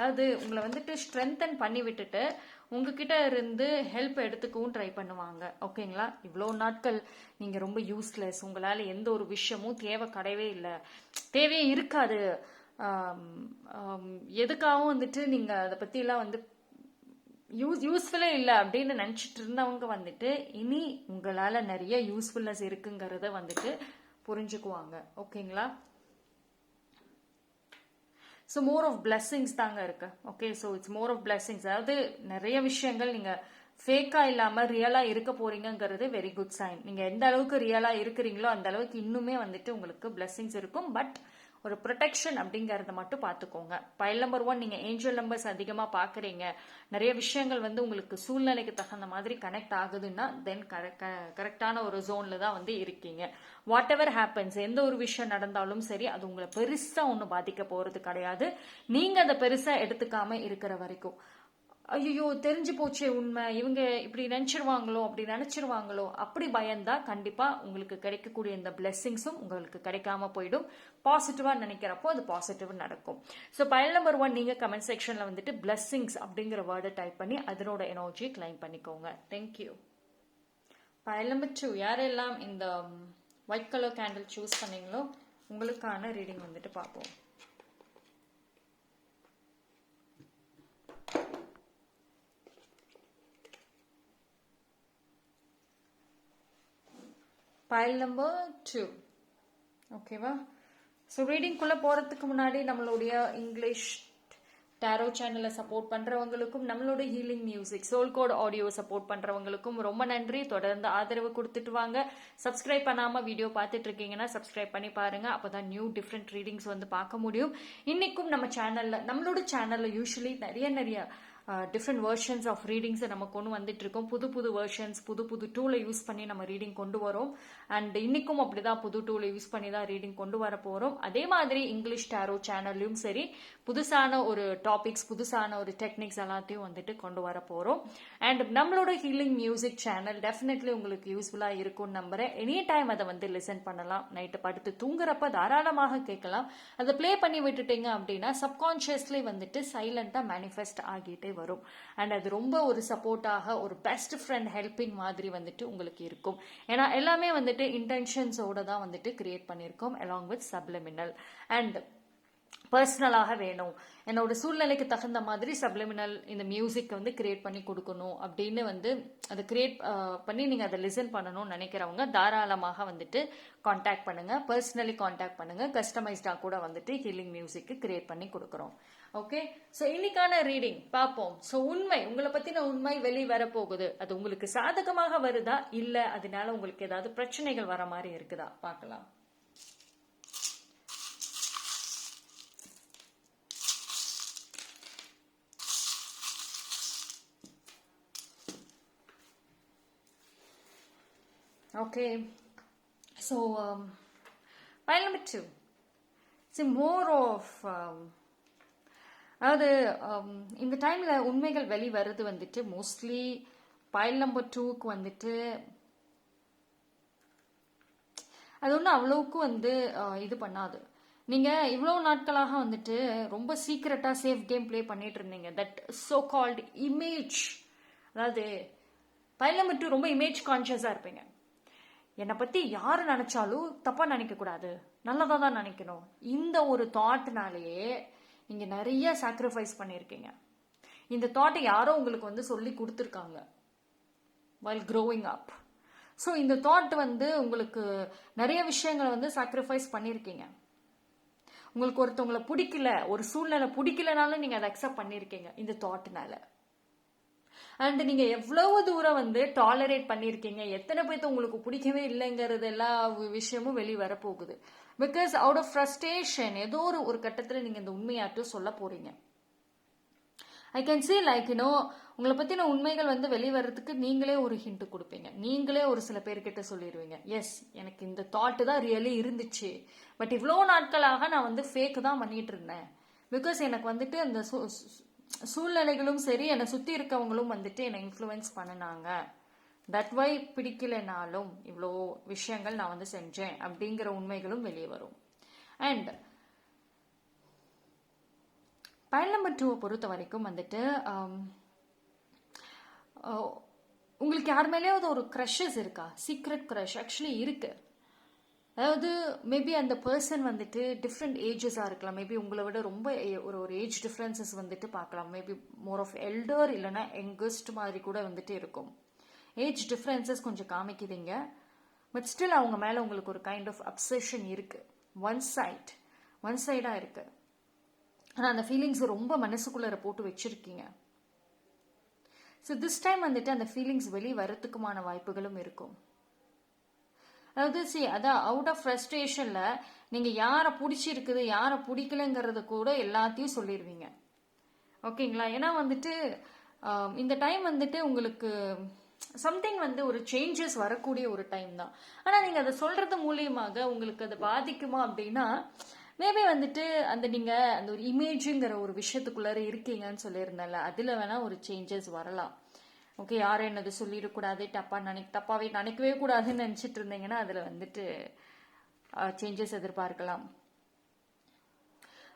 [SPEAKER 1] அது உங்களை வந்துட்டு ஸ்ட்ரென்தன் பண்ணி விட்டுட்டு உங்ககிட்ட இருந்து ஹெல்ப் எடுத்துக்கவும் ட்ரை பண்ணுவாங்க. ஓகேங்களா? இவ்வளோ நாட்கள் நீங்க ரொம்ப யூஸ்லெஸ், உங்களால எந்த ஒரு விஷயமும் தேவையே இல்லை, தேவையே இருக்காது, எதுக்காகவும் வந்துட்டு நீங்க அதை பத்தி எல்லாம் வந்து யூஸ்ஃபுல்லே இல்லை அப்படின்னு நினைச்சிட்டு இருந்தவங்க வந்துட்டு இனி உங்களால நிறைய யூஸ்ஃபுல்னஸ் இருக்குங்கிறத வந்துட்டு புரிஞ்சுக்குவாங்க. ஓகேங்களா? ஸோ மோர் ஆஃப் பிளெஸிங்ஸ் தாங்க இருக்கு. Okay, so it's more of blessings. அதாவது நிறைய விஷயங்கள் நீங்க ஃபேக்கா இல்லாம ரியலா இருக்க போறீங்கிறது வெரி குட் சைன். நீங்க எந்த அளவுக்கு ரியலா இருக்கிறீங்களோ அந்த அளவுக்கு இன்னுமே வந்துட்டு உங்களுக்கு பிளெஸிங்ஸ் இருக்கும். பட் ஒரு ப்ரொடெக்ஷன் அப்படிங்கறத மட்டும் பார்த்துக்கோங்க. பைல் நம்பர் 1 நீங்க ஏஞ்சல் நம்பர்ஸ் அதிகமா பாக்குறீங்க, நிறைய விஷயங்கள் வந்து உங்களுக்கு சூழ்நிலைக்கு தகுந்த மாதிரி கனெக்ட் ஆகுதுன்னா தென் கரெக்டான ஒரு ஜோன்ல தான் வந்து இருக்கீங்க. வாட் எவர் ஹேப்பன்ஸ், எந்த ஒரு விஷயம் நடந்தாலும் சரி அது உங்களை பெருசா ஒன்றும் பாதிக்க போறது கிடையாது, நீங்க அதை பெருசா எடுத்துக்காம இருக்கிற வரைக்கும். ஐயோ தெரிஞ்சு போச்சே உண்மை, இவங்க இப்படி நினைச்சிருவாங்களோ அப்படி நினைச்சிருவாங்களோ அப்படி பயந்தா கண்டிப்பா உங்களுக்கு கிடைக்கக்கூடிய இந்த பிளெஸிங்ஸும் உங்களுக்கு கிடைக்காம போயிடும். பாசிட்டிவா நினைக்கிறப்போ அது பாசிட்டிவ் நடக்கும். ஸோ பைல் நம்பர் 1 நீங்க கமெண்ட் செக்ஷன்ல வந்துட்டு பிளெஸிங்ஸ் அப்படிங்கிற வேர்டை டைப் பண்ணி அதனோட எனர்ஜி கிளைம் பண்ணிக்கோங்க. தேங்க்யூ. பைல் நம்பர் 2 யாரெல்லாம் இந்த ஒயிட் கலர் கேண்டில் சூஸ் பண்ணீங்களோ உங்களுக்கான ரீடிங் வந்துட்டு பார்ப்போம். பைல் நம்பர் 2 ஓகேவா. ஸோ ரீடிங்குள்ளே போகிறதுக்கு முன்னாடி நம்மளுடைய இங்கிலீஷ் டேரோ சேனலை சப்போர்ட் பண்ணுறவங்களுக்கும் நம்மளோட healing music soul code audio support பண்ணுறவங்களுக்கும் ரொம்ப நன்றி. தொடர்ந்து ஆதரவு கொடுத்துட்டு வாங்க. சப்ஸ்கிரைப் பண்ணாமல் வீடியோ பார்த்துட்டு இருக்கீங்கன்னா சப்ஸ்கிரைப் பண்ணி பாருங்க. அப்போ தான் நியூ டிஃப்ரெண்ட் ரீடிங்ஸ் வந்து பார்க்க முடியும். இன்னைக்கும் நம்மளோட சேனலில் யூஸ்வலி நிறைய டிஃப்ரெண்ட் வெர்ஷன்ஸ் ஆஃப் ரீடிங்ஸை நம்ம கொண்டு வந்துட்டு இருக்கோம். புது வெர்ஷன்ஸ் புது டூலை யூஸ் பண்ணி நம்ம ரீடிங் கொண்டு வரோம். அண்ட் இன்னைக்கும் அப்படிதான் புது டூலை யூஸ் பண்ணி தான் ரீடிங் கொண்டு வர போறோம். அதே மாதிரி இங்கிலீஷ் டேரோ சேனல்லையும் சரி புதுசான ஒரு டாபிக்ஸ் புதுசான ஒரு டெக்னிக்ஸ் எல்லாத்தையும் வந்துட்டு கொண்டு வர போறோம். அண்ட் நம்மளோட ஹீலிங் மியூசிக் சேனல் டெஃபினெட்லி உங்களுக்கு யூஸ்ஃபுல்லா இருக்கும்னு நம்புறேன். எனி டைம் அதை வந்து லிசன் பண்ணலாம். நைட்டு படுத்து தூங்குறப்ப தாராளமாக கேட்கலாம். அதை பிளே பண்ணி விட்டுட்டீங்க அப்படின்னா சப்கான்ஷியஸ்லி வந்துட்டு சைலண்டா மேனிஃபெஸ்ட் ஆகிட்டே வரும். அண்ட் அது ரொம்ப ஒரு சப்போர்ட்டாக ஒரு பெஸ்ட் ஃப்ரெண்ட் ஹெல்பிங் மாதிரி வந்துட்டு உங்களுக்கு இருக்கும். ஏன்னா எல்லாமே வந்துட்டு இன்டென்ஷன்ஸோட தான் வந்துட்டு கிரியேட் பண்ணியிருக்கோம் அலாங் வித் சப்லிமினல். அண்ட் பர்சனலாக வேணும், என்னோட சூழ்நிலைக்கு தகுந்த மாதிரி சப்லிமினல் இந்த மியூசிக் வந்து கிரியேட் பண்ணி கொடுக்கணும் அப்படின்னு வந்து அதை கிரியேட் பண்ணி நீங்கள் அதை லிசன் பண்ணணும்னு நினைக்கிறவங்க தாராளமாக வந்துட்டு காண்டாக்ட் பண்ணுங்க. பர்சனலி காண்டாக்ட் பண்ணுங்க. கஸ்டமைஸ்டாக கூட வந்துட்டு ஹீலிங் மியூசிக்கு கிரியேட் பண்ணி கொடுக்குறோம். ஓகே. ஸோ இன்னைக்கான ரீடிங் பார்ப்போம். ஸோ உங்களை பத்தின உண்மை வெளியே வரப்போகுது. அது உங்களுக்கு சாதகமாக வருதா இல்ல அதனால உங்களுக்கு ஏதாவது பிரச்சனைகள் வர மாதிரி இருக்குதா பார்க்கலாம். Okay, so pile number 2. See more of அதாவது இந்த டைம்ல உண்மைகள் வெளி வருது வந்துட்டு மோஸ்ட்லி பைல் நம்பர் 2க்கு வந்துட்டு அது ஒன்றும் அவ்வளவுக்கு வந்து இது பண்ணாது. நீங்க இவ்வளவு நாட்களாக வந்துட்டு ரொம்ப சீக்கிரட்டா சேஃப் கேம் பிளே பண்ணிட்டு இருந்தீங்க. தட் சோ கால்ட் இமேஜ், அதாவது பைல் நம்பர் 2 ரொம்ப இமேஜ் கான்சியஸா இருப்பீங்க. என்னை பத்தி யாரு நினைச்சாலும் தப்பா நினைக்க கூடாது, நல்லதா தான் நினைக்கணும். இந்த ஒரு தாட்னாலேயே நீங்க நிறைய சாக்ரிஃபைஸ் பண்ணிருக்கீங்க. இந்த தாட்டை யாரோ உங்களுக்கு வந்து சொல்லி கொடுத்துருக்காங்க while growing up. ஸோ இந்த தாட் வந்து உங்களுக்கு நிறைய விஷயங்களை வந்து சாக்ரிஃபைஸ் பண்ணிருக்கீங்க. உங்களுக்கு ஒருத்தவங்களை பிடிக்கல, ஒரு சூழ்நிலை பிடிக்கலனாலும் நீங்க அதை அக்செப்ட் பண்ணிருக்கீங்க இந்த தாட்னால. அண்ட் நீங்க எவ்வளவு தூரம் வந்து டாலரேட் பண்ணிருக்கீங்க, எத்தனை பேர்த்து உங்களுக்கு பிடிக்கவே இல்லைங்கிறது எல்லா விஷயமும் வெளியே வரப்போகுது. பிகாஸ் அவுட் ஆஃப் ஃப்ரஸ்ட்ரேஷன் ஏதோ ஒரு கட்டத்தில் நீங்க இந்த உண்மையாட்டும் சொல்ல போறீங்க. ஐ கேன் see லைக் உங்களை பத்தின உண்மைகள் வந்து வெளிவரத்துக்கு நீங்களே ஒரு ஹிண்ட் கொடுப்பீங்க. நீங்களே ஒரு சில பேர்கிட்ட சொல்லிடுவீங்க, எஸ் எனக்கு இந்த தாட்டு தான் ரியலி இருந்துச்சு, பட் இவ்வளோ நாட்களாக நான் வந்து ஃபேக் தான் பண்ணிட்டு இருந்தேன். பிகாஸ் எனக்கு வந்துட்டு அந்த சூழ்நிலைகளும் சரி என்னை சுத்தி இருக்கவங்களும் வந்துட்டு என்னை இன்ஃப்ளூயன்ஸ் பண்ணினாங்க. தட் வை பிடிக்கலைனாலும் இவ்வளோ விஷயங்கள் நான் வந்து செஞ்சேன் அப்படிங்கிற உண்மைகளும் வெளியே வரும். அண்ட் பைல் நம்பர் 2 பொறுத்த வரைக்கும் வந்துட்டு உங்களுக்கு யார் மேலேயாவது ஒரு க்ரஷஸ் இருக்கா? சீக்ரெட் க்ரஷ் ஆக்சுவலி இருக்கு. அதாவது மேபி அந்த பர்சன் வந்துட்டு டிஃப்ரெண்ட் ஏஜஸாக இருக்கலாம். மேபி உங்களை விட ரொம்ப ஒரு ஏஜ் டிஃப்ரென்சஸ் வந்துட்டு பார்க்கலாம். மேபி மோர் ஆஃப் எல்டர் இல்லைன்னா யங்கஸ்ட் மாதிரி கூட வந்துட்டு இருக்கும். ஏஜ் டிஃப்ரென்சஸ் கொஞ்சம் காமிக்குதுங்க. பட் ஸ்டில் அவங்க மேலே உங்களுக்கு ஒரு கைண்ட் ஆஃப் அப்சஷன் இருக்கு. ஒன் சைடாக இருக்கு. ஆனால் அந்த ஃபீலிங்ஸ் ரொம்ப மனசுக்குள்ளே போட்டு வச்சிருக்கீங்க. ஸோ திஸ் டைம் வந்துட்டு அந்த ஃபீலிங்ஸ் வெளியே வரத்துக்குமான வாய்ப்புகளும் இருக்கும். அதாவது அதான் அவுட் ஆஃப் ஃப்ரஸ்ட்ரேஷன்ல நீங்க யாரை பிடிச்சிருக்குது யாரை பிடிக்கலங்கிறத கூட எல்லாத்தையும் சொல்லிடுவீங்க. ஓகேங்களா? ஏன்னா வந்துட்டு இந்த டைம் வந்துட்டு உங்களுக்கு சம்திங் வந்து ஒரு சேஞ்சஸ் வரக்கூடிய ஒரு டைம் தான். ஆனா நீங்க அதை சொல்றது மூலியமாக உங்களுக்கு அதை பாதிக்குமா அப்படின்னா மேபி வந்துட்டு அந்த நீங்க அந்த ஒரு இமேஜுங்கிற ஒரு விஷயத்துக்குள்ளார இருக்கீங்கன்னு சொல்லியிருந்தேன்ல, அதுல வேணா ஒரு சேஞ்சஸ் வரலாம். ஓகே, யாரும் என்னது சொல்லிடக்கூடாது, தப்பாவே நினைக்கவே கூடாதுன்னு நினைச்சிட்டு இருந்தீங்கன்னா அதுல வந்துட்டு சேஞ்சஸ் எதிர்பார்க்கலாம்.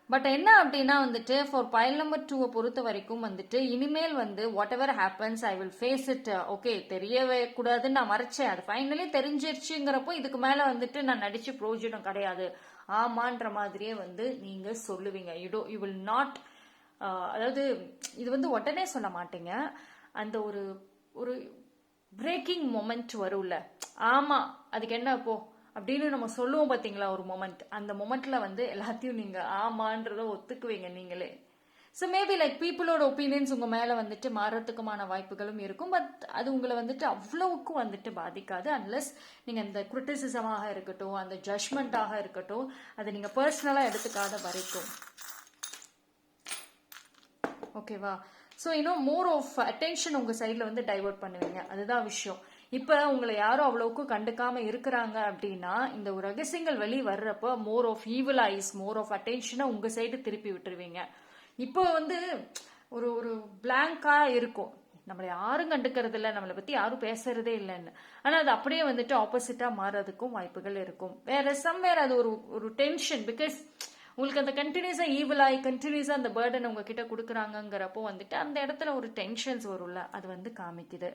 [SPEAKER 1] பட் என்ன அப்படின்னா வந்துட்டு ஃபார் பைல் நம்பர் 2 பொறுத்த வரைக்கும் வந்துட்டு இனிமேல் வந்து whatever happens I will face it. Okay, தெரியவே கூடாதுன்னு நான் மறைச்சேன், அது ஃபைனலி தெரிஞ்சிருச்சுங்கிறப்போ இதுக்கு மேல வந்துட்டு நான் நடிச்சு பிரோஜனம் கிடையாது ஆமான்ற மாதிரியே வந்து நீங்க சொல்லுவீங்க. யூ வில் நாட், அதாவது இது வந்து உடனே சொல்ல மாட்டீங்க, அந்த ஒரு ஒரு பிரேக்கிங் மொமெண்ட் வரும்ல, ஆமா அதுக்கு என்ன இப்போ அப்படின்னு நம்ம சொல்லுவோம் பாத்தீங்களா ஒரு மொமெண்ட், அந்த மொமெண்ட்ல வந்து எல்லாத்தையும் நீங்க ஆமான்றத ஒத்துக்குவீங்க நீங்களே. ஸோ மேபி லைக் பீப்புளோட ஒப்பீனியன்ஸ் உங்க மேல வந்துட்டு மாறத்துக்குமான வாய்ப்புகளும் இருக்கும். பட் அது உங்களை வந்துட்டு அவ்வளவுக்கும் வந்துட்டு பாதிக்காது, அன்லெஸ் நீங்க அந்த கிரிட்டிசிசமாக இருக்கட்டும், அந்த ஜட்மெண்டாக இருக்கட்டும், அதை நீங்க பர்சனலா எடுத்துக்காத வரைக்கும். ஓகேவா? ஸோ இன்னும் மோர் ஆஃப் அட்டென்ஷன் உங்க சைட்ல வந்து டைவர்ட் பண்ணுவீங்க, அதுதான் விஷயம். இப்ப உங்களை யாரும் அவ்வளவுக்கு கண்டுக்காம இருக்கிறாங்க அப்படின்னா இந்த ஒரு ரகசியங்கள் வெளியே வர்றப்ப more of evil eyes, more of அட்டென்ஷனை உங்க சைடு திருப்பி விட்டுருவீங்க. இப்போ வந்து ஒரு ஒரு பிளாங்கா இருக்கும், நம்மளை யாரும் கண்டுக்கிறது இல்லை, நம்மளை பத்தி யாரும் பேசுறதே இல்லைன்னு. ஆனா அது அப்படியே வந்துட்டு ஆப்போசிட்டா மாறதுக்கும் வாய்ப்புகள் இருக்கும். வேற அது ஒரு ஒரு டென்ஷன், பிகாஸ் உங்களுக்கு அந்த கண்டினியூஸா ஈவில் ஆகி கண்டினியூஸா அந்த பேர்டன் உங்ககிட்ட கொடுக்குறாங்கிறப்போ வந்துட்டு அந்த இடத்துல ஒரு டென்ஷன்ஸ் வரும்ல, அது வந்து காமிக்குது.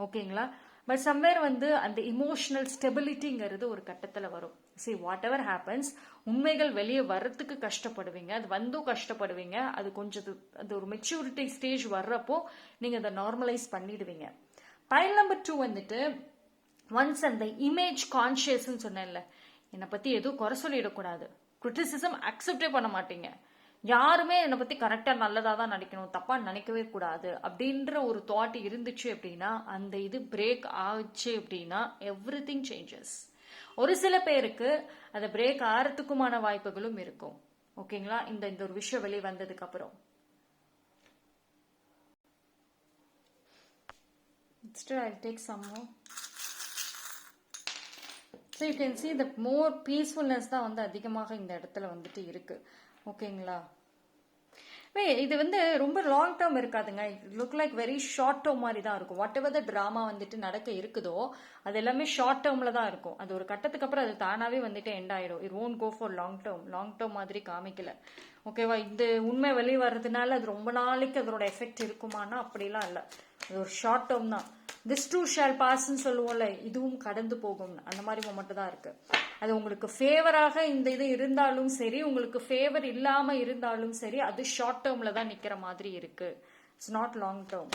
[SPEAKER 1] ஓகேங்களா? பட் சம்வேர் வந்து அந்த இமோஷனல் ஸ்டெபிலிட்டிங்கிறது ஒரு கட்டத்துல வரும். see whatever happens, உண்மைகள் வெளியே வர்றதுக்கு கஷ்டப்படுவீங்க, அது வந்தும் கஷ்டப்படுவீங்க, அது கொஞ்சம் அது ஒரு மெச்சூரிட்டி ஸ்டேஜ் வர்றப்போ நீங்க அதை நார்மலைஸ் பண்ணிடுவீங்க. பைல் நம்பர் 2 வந்துட்டு ஒன்ஸ் அந்த இமேஜ் கான்சியஸ்ன்னு சொன்னேன்ல, என்னை பத்தி எதுவும் குறை சொல்லிடக்கூடாது, கிரிட்டிசிசம் அக்செப்டே பண்ண மாட்டீங்க, யாருமே என்னை பத்தி கரெக்டா நல்லதா தான் நினைக்கணும், தப்பா நினைக்கவே கூடாது அப்படின்ற ஒரு தாட் இருந்துச்சு அப்படின்னா, அந்த இது பிரேக் ஆச்சு அப்படின்னா எவ்ரிதிங் சேஞ்சஸ். ஒரு சில பேருக்கு அதை பிரேக் ஆறதுக்குமான வாய்ப்புகளும் இருக்கும். ஓகேங்களா? இந்த ஒரு விஷயம் வெளியே வந்ததுக்கு அப்புறம் I'll take some more. So you can see the more peacefulness தான் வந்து அதிகமாக இந்த இடத்துல வந்துட்டு இருக்கு. ஓகேங்களா? இது வந்து ரொம்ப லாங் டேர்ம் இருக்காதுங்க, look like very short term மாதிரி தான் இருக்கும். வாட் எவர் த டிராமா வந்துட்டு நடக்க இருக்குதோ அது எல்லாமே ஷார்ட் டேர்ம்ல தான் இருக்கும். அது ஒரு கட்டத்துக்கு அப்புறம் அது தானாவே வந்துட்டு எண்ட் ஆயிடும். It won't go for long term மாதிரி காமிக்கல. ஓகேவா? இந்த உண்மை வெளியே வர்றதுனால அது ரொம்ப நாளைக்கு அதோட எஃபெக்ட் இருக்குமானா அப்படிலாம் இல்லை, அது ஒரு ஷார்ட் டேர்ம் தான். திஸ் டூ ஷால் பாஸ்ன்னு சொல்லுவோம்ல, இதுவும் கடந்து போகும், அந்த மாதிரி மொமெண்ட் தான் இருக்கு. அது உங்களுக்கு ஃபேவராக இந்த இது இருந்தாலும் சரி, உங்களுக்கு ஃபேவர் இல்லாம இருந்தாலும் சரி, அது ஷார்ட் டேர்ம்ல தான் நிக்கிற மாதிரி இருக்கு. It's not long term.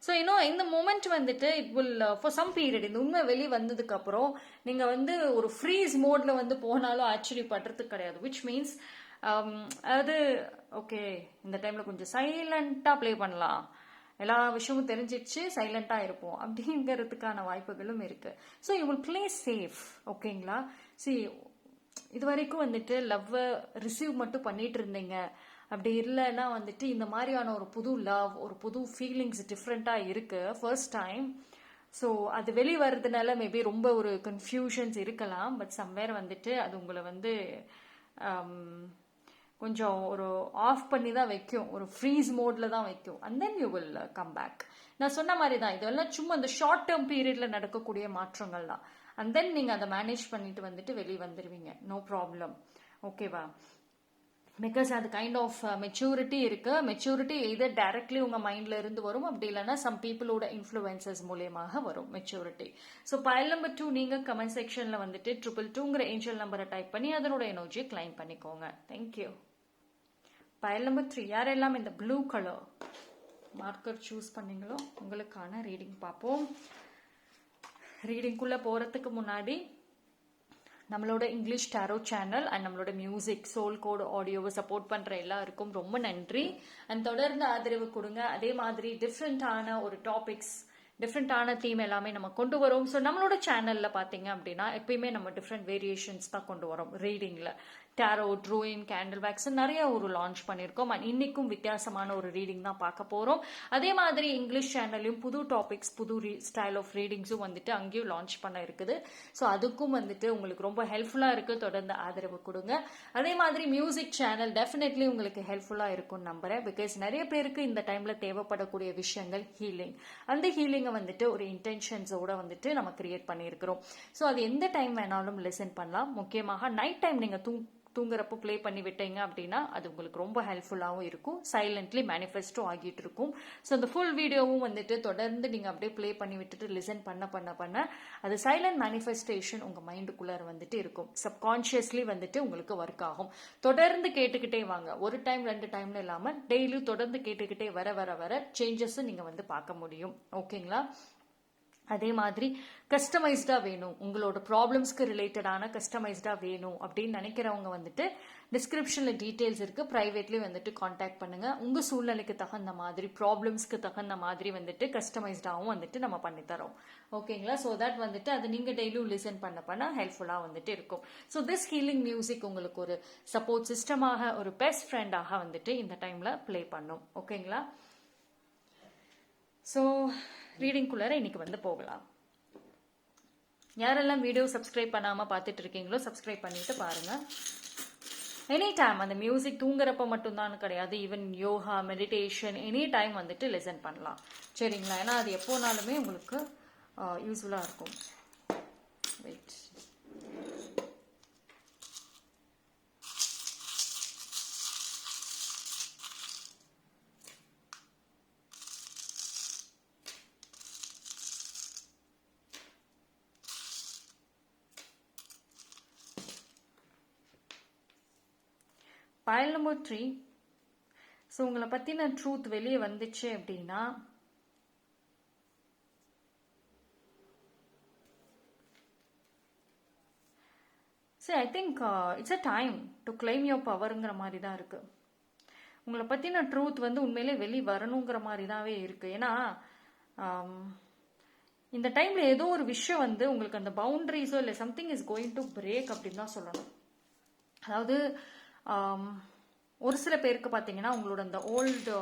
[SPEAKER 1] So இன்னும் இந்த மூமெண்ட் வந்துட்டு it will for some period, இந்த உண்மை வெளியே வந்ததுக்கு அப்புறம் நீங்க வந்து ஒரு ஃப்ரீஸ் மோட்ல வந்து போனாலும் ஆச்சரியப்படுறதுக்கு கிடையாது. விச் மீன்ஸ் அது ஓகே, இந்த டைம்ல கொஞ்சம் சைலண்டா பிளே பண்ணலாம், எல்லா விஷயமும் தெரிஞ்சிடுச்சு, சைலண்டா இருப்போம் அப்படிங்கிறதுக்கான வாய்ப்புகளும் இருக்கு. So you will play safe. ஓகேங்களா? சி இது வரைக்கும் வந்துட்டு லவ் ரிசீவ் மட்டும் பண்ணிட்டு இருந்தீங்க, அப்படி இல்லைன்னா வந்துட்டு இந்த மாதிரியான ஒரு புது லவ், ஒரு புது ஃபீலிங்ஸ் டிஃப்ரெண்டா இருக்கு ஃபர்ஸ்ட் டைம். ஸோ அது வெளியே வர்றதுனால மேபி ரொம்ப ஒரு கன்ஃபியூஷன்ஸ் இருக்கலாம். பட் சம்வேர் வந்துட்டு அது உங்களை வந்து கொஞ்சம் ஒரு ஆஃப் பண்ணி தான் வைக்கும், ஒரு ஃப்ரீஸ் மோட்ல தான் வைக்கும். And then you will come back. நான் சொன்ன மாதிரி தான், இதெல்லாம் சும்மா அந்த ஷார்ட் டேர்ம் பீரியட்ல நடக்கக்கூடிய மாற்றங்கள் தான். அண்ட் தென் நீங்க அதை மேனேஜ் பண்ணிட்டு வந்துட்டு வெளியே வந்துடுவீங்க, நோ ப்ராப்ளம். ஓகேவா? பிகாஸ் அது கைண்ட் ஆஃப் மெச்சூரிட்டி இருக்கு. மெச்சூரிட்டி எதர் டைரக்ட்லி உங்க மைண்ட்ல இருந்து வரும், அப்படி இல்லைன்னா சம் பீப்புளோட இன்ஃப்ளூயன்சஸ் மூலியமாக வரும் மெச்சூரிட்டி. ஸோ பைல் நம்பர் 2 நீங்க கமெண்ட் செக்ஷன்ல வந்துட்டு 222ங்கிற ஏஞ்சல் நம்பரை டைப் பண்ணி அதனோட எனர்ஜியை கிளைம் பண்ணிக்கோங்க. தேங்க்யூ. பைல் நம்பர் 3 யாரெல்லாம் இந்த ப்ளூ கலர் மார்க்கர் சூஸ் பண்ணீங்களோ உங்களுக்கான ரீடிங் பார்ப்போம். ரீடிங்குள்ள போறதுக்கு முன்னாடி நம்மளோட இங்கிலீஷ் டாரோ சேனல் அண்ட் நம்மளோட மியூசிக் சோல் கோட் ஆடியோவை சப்போர்ட் பண்ற எல்லாருக்கும் ரொம்ப நன்றி. அண்ட் தொடர்ந்து ஆதரவு கொடுங்க. அதே மாதிரி டிஃப்ரெண்டான ஒரு டாபிக்ஸ், டிஃப்ரெண்டான தீம் எல்லாமே நம்ம கொண்டு வரோம். ஸோ நம்மளோட சேனல்ல பாத்தீங்க அப்படின்னா எப்பயுமே நம்ம டிஃப்ரெண்ட் வேரியேஷன்ஸ் தான் கொண்டு வரோம் ரீடிங்ல. டேரோ, ட்ரூயின், கேண்டில் வேக்ஸ் நிறைய ஒரு லான்ச் பண்ணியிருக்கோம். அண்ட் இன்னைக்கும் வித்தியாசமான ஒரு ரீடிங் தான் பார்க்க போகிறோம். அதே மாதிரி இங்கிலீஷ் சேனல்லையும் புது டாபிக்ஸ், புது ஸ்டைல் ஆஃப் ரீடிங்ஸும் வந்துட்டு அங்கேயும் லான்ச் பண்ண இருக்குது. ஸோ அதுக்கும் வந்துட்டு உங்களுக்கு ரொம்ப ஹெல்ப்ஃபுல்லாக இருக்குது. தொடர்ந்து ஆதரவு கொடுங்க. அதே மாதிரி மியூசிக் சேனல் டெஃபினெட்லி உங்களுக்கு ஹெல்ப்ஃபுல்லாக இருக்கும்னு நம்புறேன். பிகாஸ் நிறைய பேருக்கு இந்த டைமில் தேவைப்படக்கூடிய விஷயங்கள் ஹீலிங். அந்த ஹீலிங்கை வந்துட்டு ஒரு இன்டென்ஷன்ஸோட வந்துட்டு நம்ம கிரியேட் பண்ணியிருக்கிறோம். ஸோ அது எந்த டைம் வேணாலும் லிசன் பண்ணலாம். முக்கியமாக நைட் டைம் நீங்கள் தூங்குறப்போ ப்ளே பண்ணி விட்டீங்க அப்படின்னா அது உங்களுக்கு ரொம்ப ஹெல்ப்ஃபுல்லாகவும் இருக்கும். சைலண்ட்லி மேனிஃபெஸ்டும் ஆகிட்டு இருக்கும். ஸோ அந்த ஃபுல் வீடியோவும் வந்துட்டு தொடர்ந்து நீங்கள் அப்படியே ப்ளே பண்ணி விட்டுட்டு லிசன் பண்ண அது சைலண்ட் மேனிஃபெஸ்டேஷன் உங்கள் மைண்டுக்குள்ளார வந்துட்டு இருக்கும். சப்கான்ஷியஸ்லி வந்துட்டு உங்களுக்கு ஒர்க் ஆகும். தொடர்ந்து கேட்டுக்கிட்டே வாங்க. ஒரு டைம் 2 டைம்னு இல்லாமல் டெய்லியும் தொடர்ந்து கேட்டுக்கிட்டே வர சேஞ்சஸை நீங்கள் வந்து பார்க்க முடியும். ஓகேங்களா? அதே மாதிரி கஸ்டமைஸ்டா வேணும், உங்களோட ப்ராப்ளம்ஸ்க்கு ரிலேட்டடான கஸ்டமைஸ்டா வேணும் அப்படின்னு நினைக்கிறவங்க வந்துட்டு டிஸ்கிரிப்ஷன்ல டீடைல்ஸ் இருக்கு. பிரைவேட்லி வந்துட்டு காண்டாக்ட் பண்ணுங்க. உங்க சூழ்நிலைக்கு தகுந்த மாதிரி, ப்ராப்ளம்ஸ்க்கு தகுந்த மாதிரி வந்துட்டு கஸ்டமைஸ்டாவும் வந்துட்டு நம்ம பண்ணி தரோம். ஓகேங்களா? ஸோ தட் வந்துட்டு அது நீங்க டெய்லியும் லிசன் பண்ண ஹெல்ப்ஃபுல்லா வந்துட்டு இருக்கும். ஸோ திஸ் ஹீலிங் மியூசிக் உங்களுக்கு ஒரு சப்போர்ட் சிஸ்டமாக, ஒரு பெஸ்ட் ஃப்ரெண்டாக வந்துட்டு இந்த டைம்ல ப்ளே பண்ணும். ஓகேங்களா? ஸோ ரீடிங்குள்ளார இன்னைக்கு வந்து போகலாம். யாரெல்லாம் வீடியோ சப்ஸ்கிரைப் பண்ணாம பார்த்துட்டு இருக்கீங்களோ சப்ஸ்கிரைப் பண்ணிட்டு பாருங்க. எனி டைம் அந்த மியூசிக் தூங்குறப்ப மட்டும்தான் கிடையாது, even yoga, meditation any time வந்துட்டு லிசன் பண்ணலாம். சரிங்களா? ஏன்னா அது எப்போனாலுமே உங்களுக்கு யூஸ்ஃபுல்லா இருக்கும். வெயிட். File number 3. ஸோ உங்களை பற்றின ட்ரூத் வெளியே வந்துச்சு அப்படின்னா சரி, I think it's a time to claim your பவருங்கிற மாதிரி தான் இருக்கு. உங்களை பற்றின ட்ரூத் வந்து உண்மையிலே வெளியே வரணுங்கிற மாதிரி தான்வே இருக்கு. ஏன்னா இந்த டைம்ல ஏதோ ஒரு விஷயம் வந்து உங்களுக்கு அந்த பவுண்டரிஸோ இல்லை something is going to break அப்படின்னு தான் சொல்லணும். அதாவது ஒரு சில பேருக்கு பார்த்தீங்கன்னா உங்களோட அந்த ஓல்டு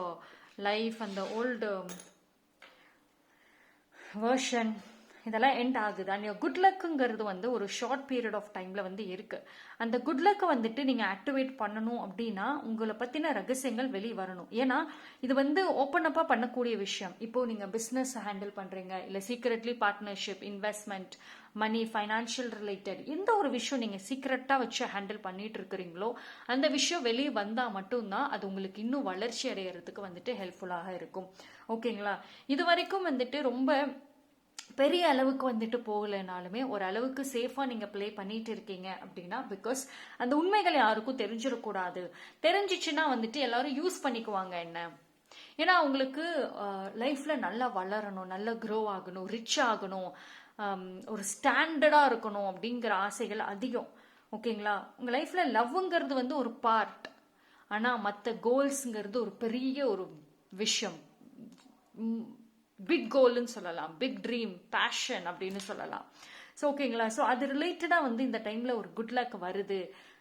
[SPEAKER 1] லைஃப், அந்த ஓல்டு வேர்ஷன் இதெல்லாம் எண்ட் ஆகுது. அண்ட் குட் லக்குங்கிறது வந்து ஒரு ஷார்ட் பீரியட் ஆஃப் டைம்ல வந்து இருக்கு. அந்த குட் லக்கை வந்துட்டு நீங்க ஆக்டிவேட் பண்ணணும் அப்படின்னா உங்களை பத்தின ரகசியங்கள் வெளியே வரணும். ஏன்னா இது வந்து ஓப்பன் அப்பா பண்ணக்கூடிய விஷயம். இப்போ நீங்க பிசினஸ் ஹேண்டில் பண்றீங்க, இல்ல சீக்ரெட்லி பார்ட்னர்ஷிப், இன்வெஸ்ட்மெண்ட், மணி, ஃபைனான்சியல் ரிலேட்டட் எந்த ஒரு விஷயம் நீங்க சீக்ரெட்டா வச்சு ஹேண்டில் பண்ணிட்டு இருக்கிறீங்களோ அந்த விஷயம் வெளியே வந்தா மட்டும்தான் அது உங்களுக்கு இன்னும் வளர்ச்சி அடைகிறதுக்கு வந்துட்டு ஹெல்ப்ஃபுல்லாக இருக்கும். ஓகேங்களா? இது வரைக்கும் வந்துட்டு ரொம்ப பெரிய அளவுக்கு வந்துட்டு போகலைனாலுமே ஒரு அளவுக்கு சேஃபா நீங்க ப்ளே பண்ணிட்டு இருக்கீங்க அப்படின்னா பிகாஸ் அந்த உண்மைகள் யாருக்கும் தெரிஞ்சிடக்கூடாது. தெரிஞ்சிச்சுன்னா வந்துட்டு எல்லாரும் யூஸ் பண்ணிக்குவாங்க என்ன. ஏன்னா உங்களுக்கு லைஃப்ல நல்லா வளரணும், நல்லா க்ரோ ஆகணும், ரிச் ஆகணும், ஒரு ஸ்டாண்டர்டா இருக்கணும் அப்படிங்கிற ஆசைகள் அதிகம். ஓகேங்களா? உங்க லைஃப்ல லவ்ங்கிறது வந்து ஒரு பார்ட். ஆனா மற்ற கோல்ஸ்ங்கிறது ஒரு பெரிய ஒரு விஷயம். பிக் கோல்னு சொல்லலாம், பிக் ட்ரீம், பேஷன் அப்படின்னு சொல்லலாம். ஸோ ஓகேங்களா? ஸோ அது ரிலேட்டடாக வந்து இந்த டைம்ல ஒரு குட் லக் வருது,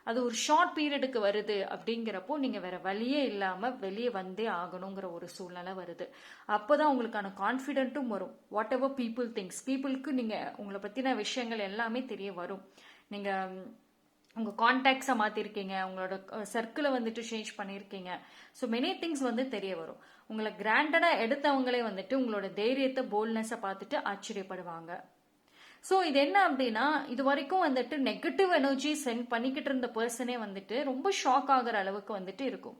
[SPEAKER 1] அது ஒரு ஷார்ட் பீரியடுக்கு வருது அப்படிங்கிறப்போ நீங்க வேற வழியே இல்லாம வெளியே வந்தே ஆகணுங்கிற ஒரு சூழ்நிலை வருது. அப்போதான் உங்களுக்கான கான்ஃபிடென்ட்டும் வரும். வாட் எவர் பீப்புள் திங்ஸ், பீப்புளுக்கு நீங்க உங்களை பத்தின விஷயங்கள் எல்லாமே தெரிய வரும். நீங்க உங்க கான்டாக்ட்ஸை மாத்திருக்கீங்க, உங்களோட சர்க்கிளை வந்துட்டு சேஞ்ச் பண்ணியிருக்கீங்க. ஸோ மெனி திங்ஸ் வந்து தெரிய வரும். உங்களை கிராண்டடா எடுத்தவங்களே வந்துட்டு உங்களோட தைரியத்தை, போல்ட்னஸை பார்த்துட்டு ஆச்சரியப்படுவாங்க. ஸோ இது என்ன அப்படின்னா இது வரைக்கும் வந்துட்டு நெகட்டிவ் எனர்ஜி சென்ட் பண்ணிக்கிட்டு இருந்த பர்சனே வந்துட்டு ரொம்ப ஷாக் ஆகுற அளவுக்கு வந்துட்டு இருக்கும்.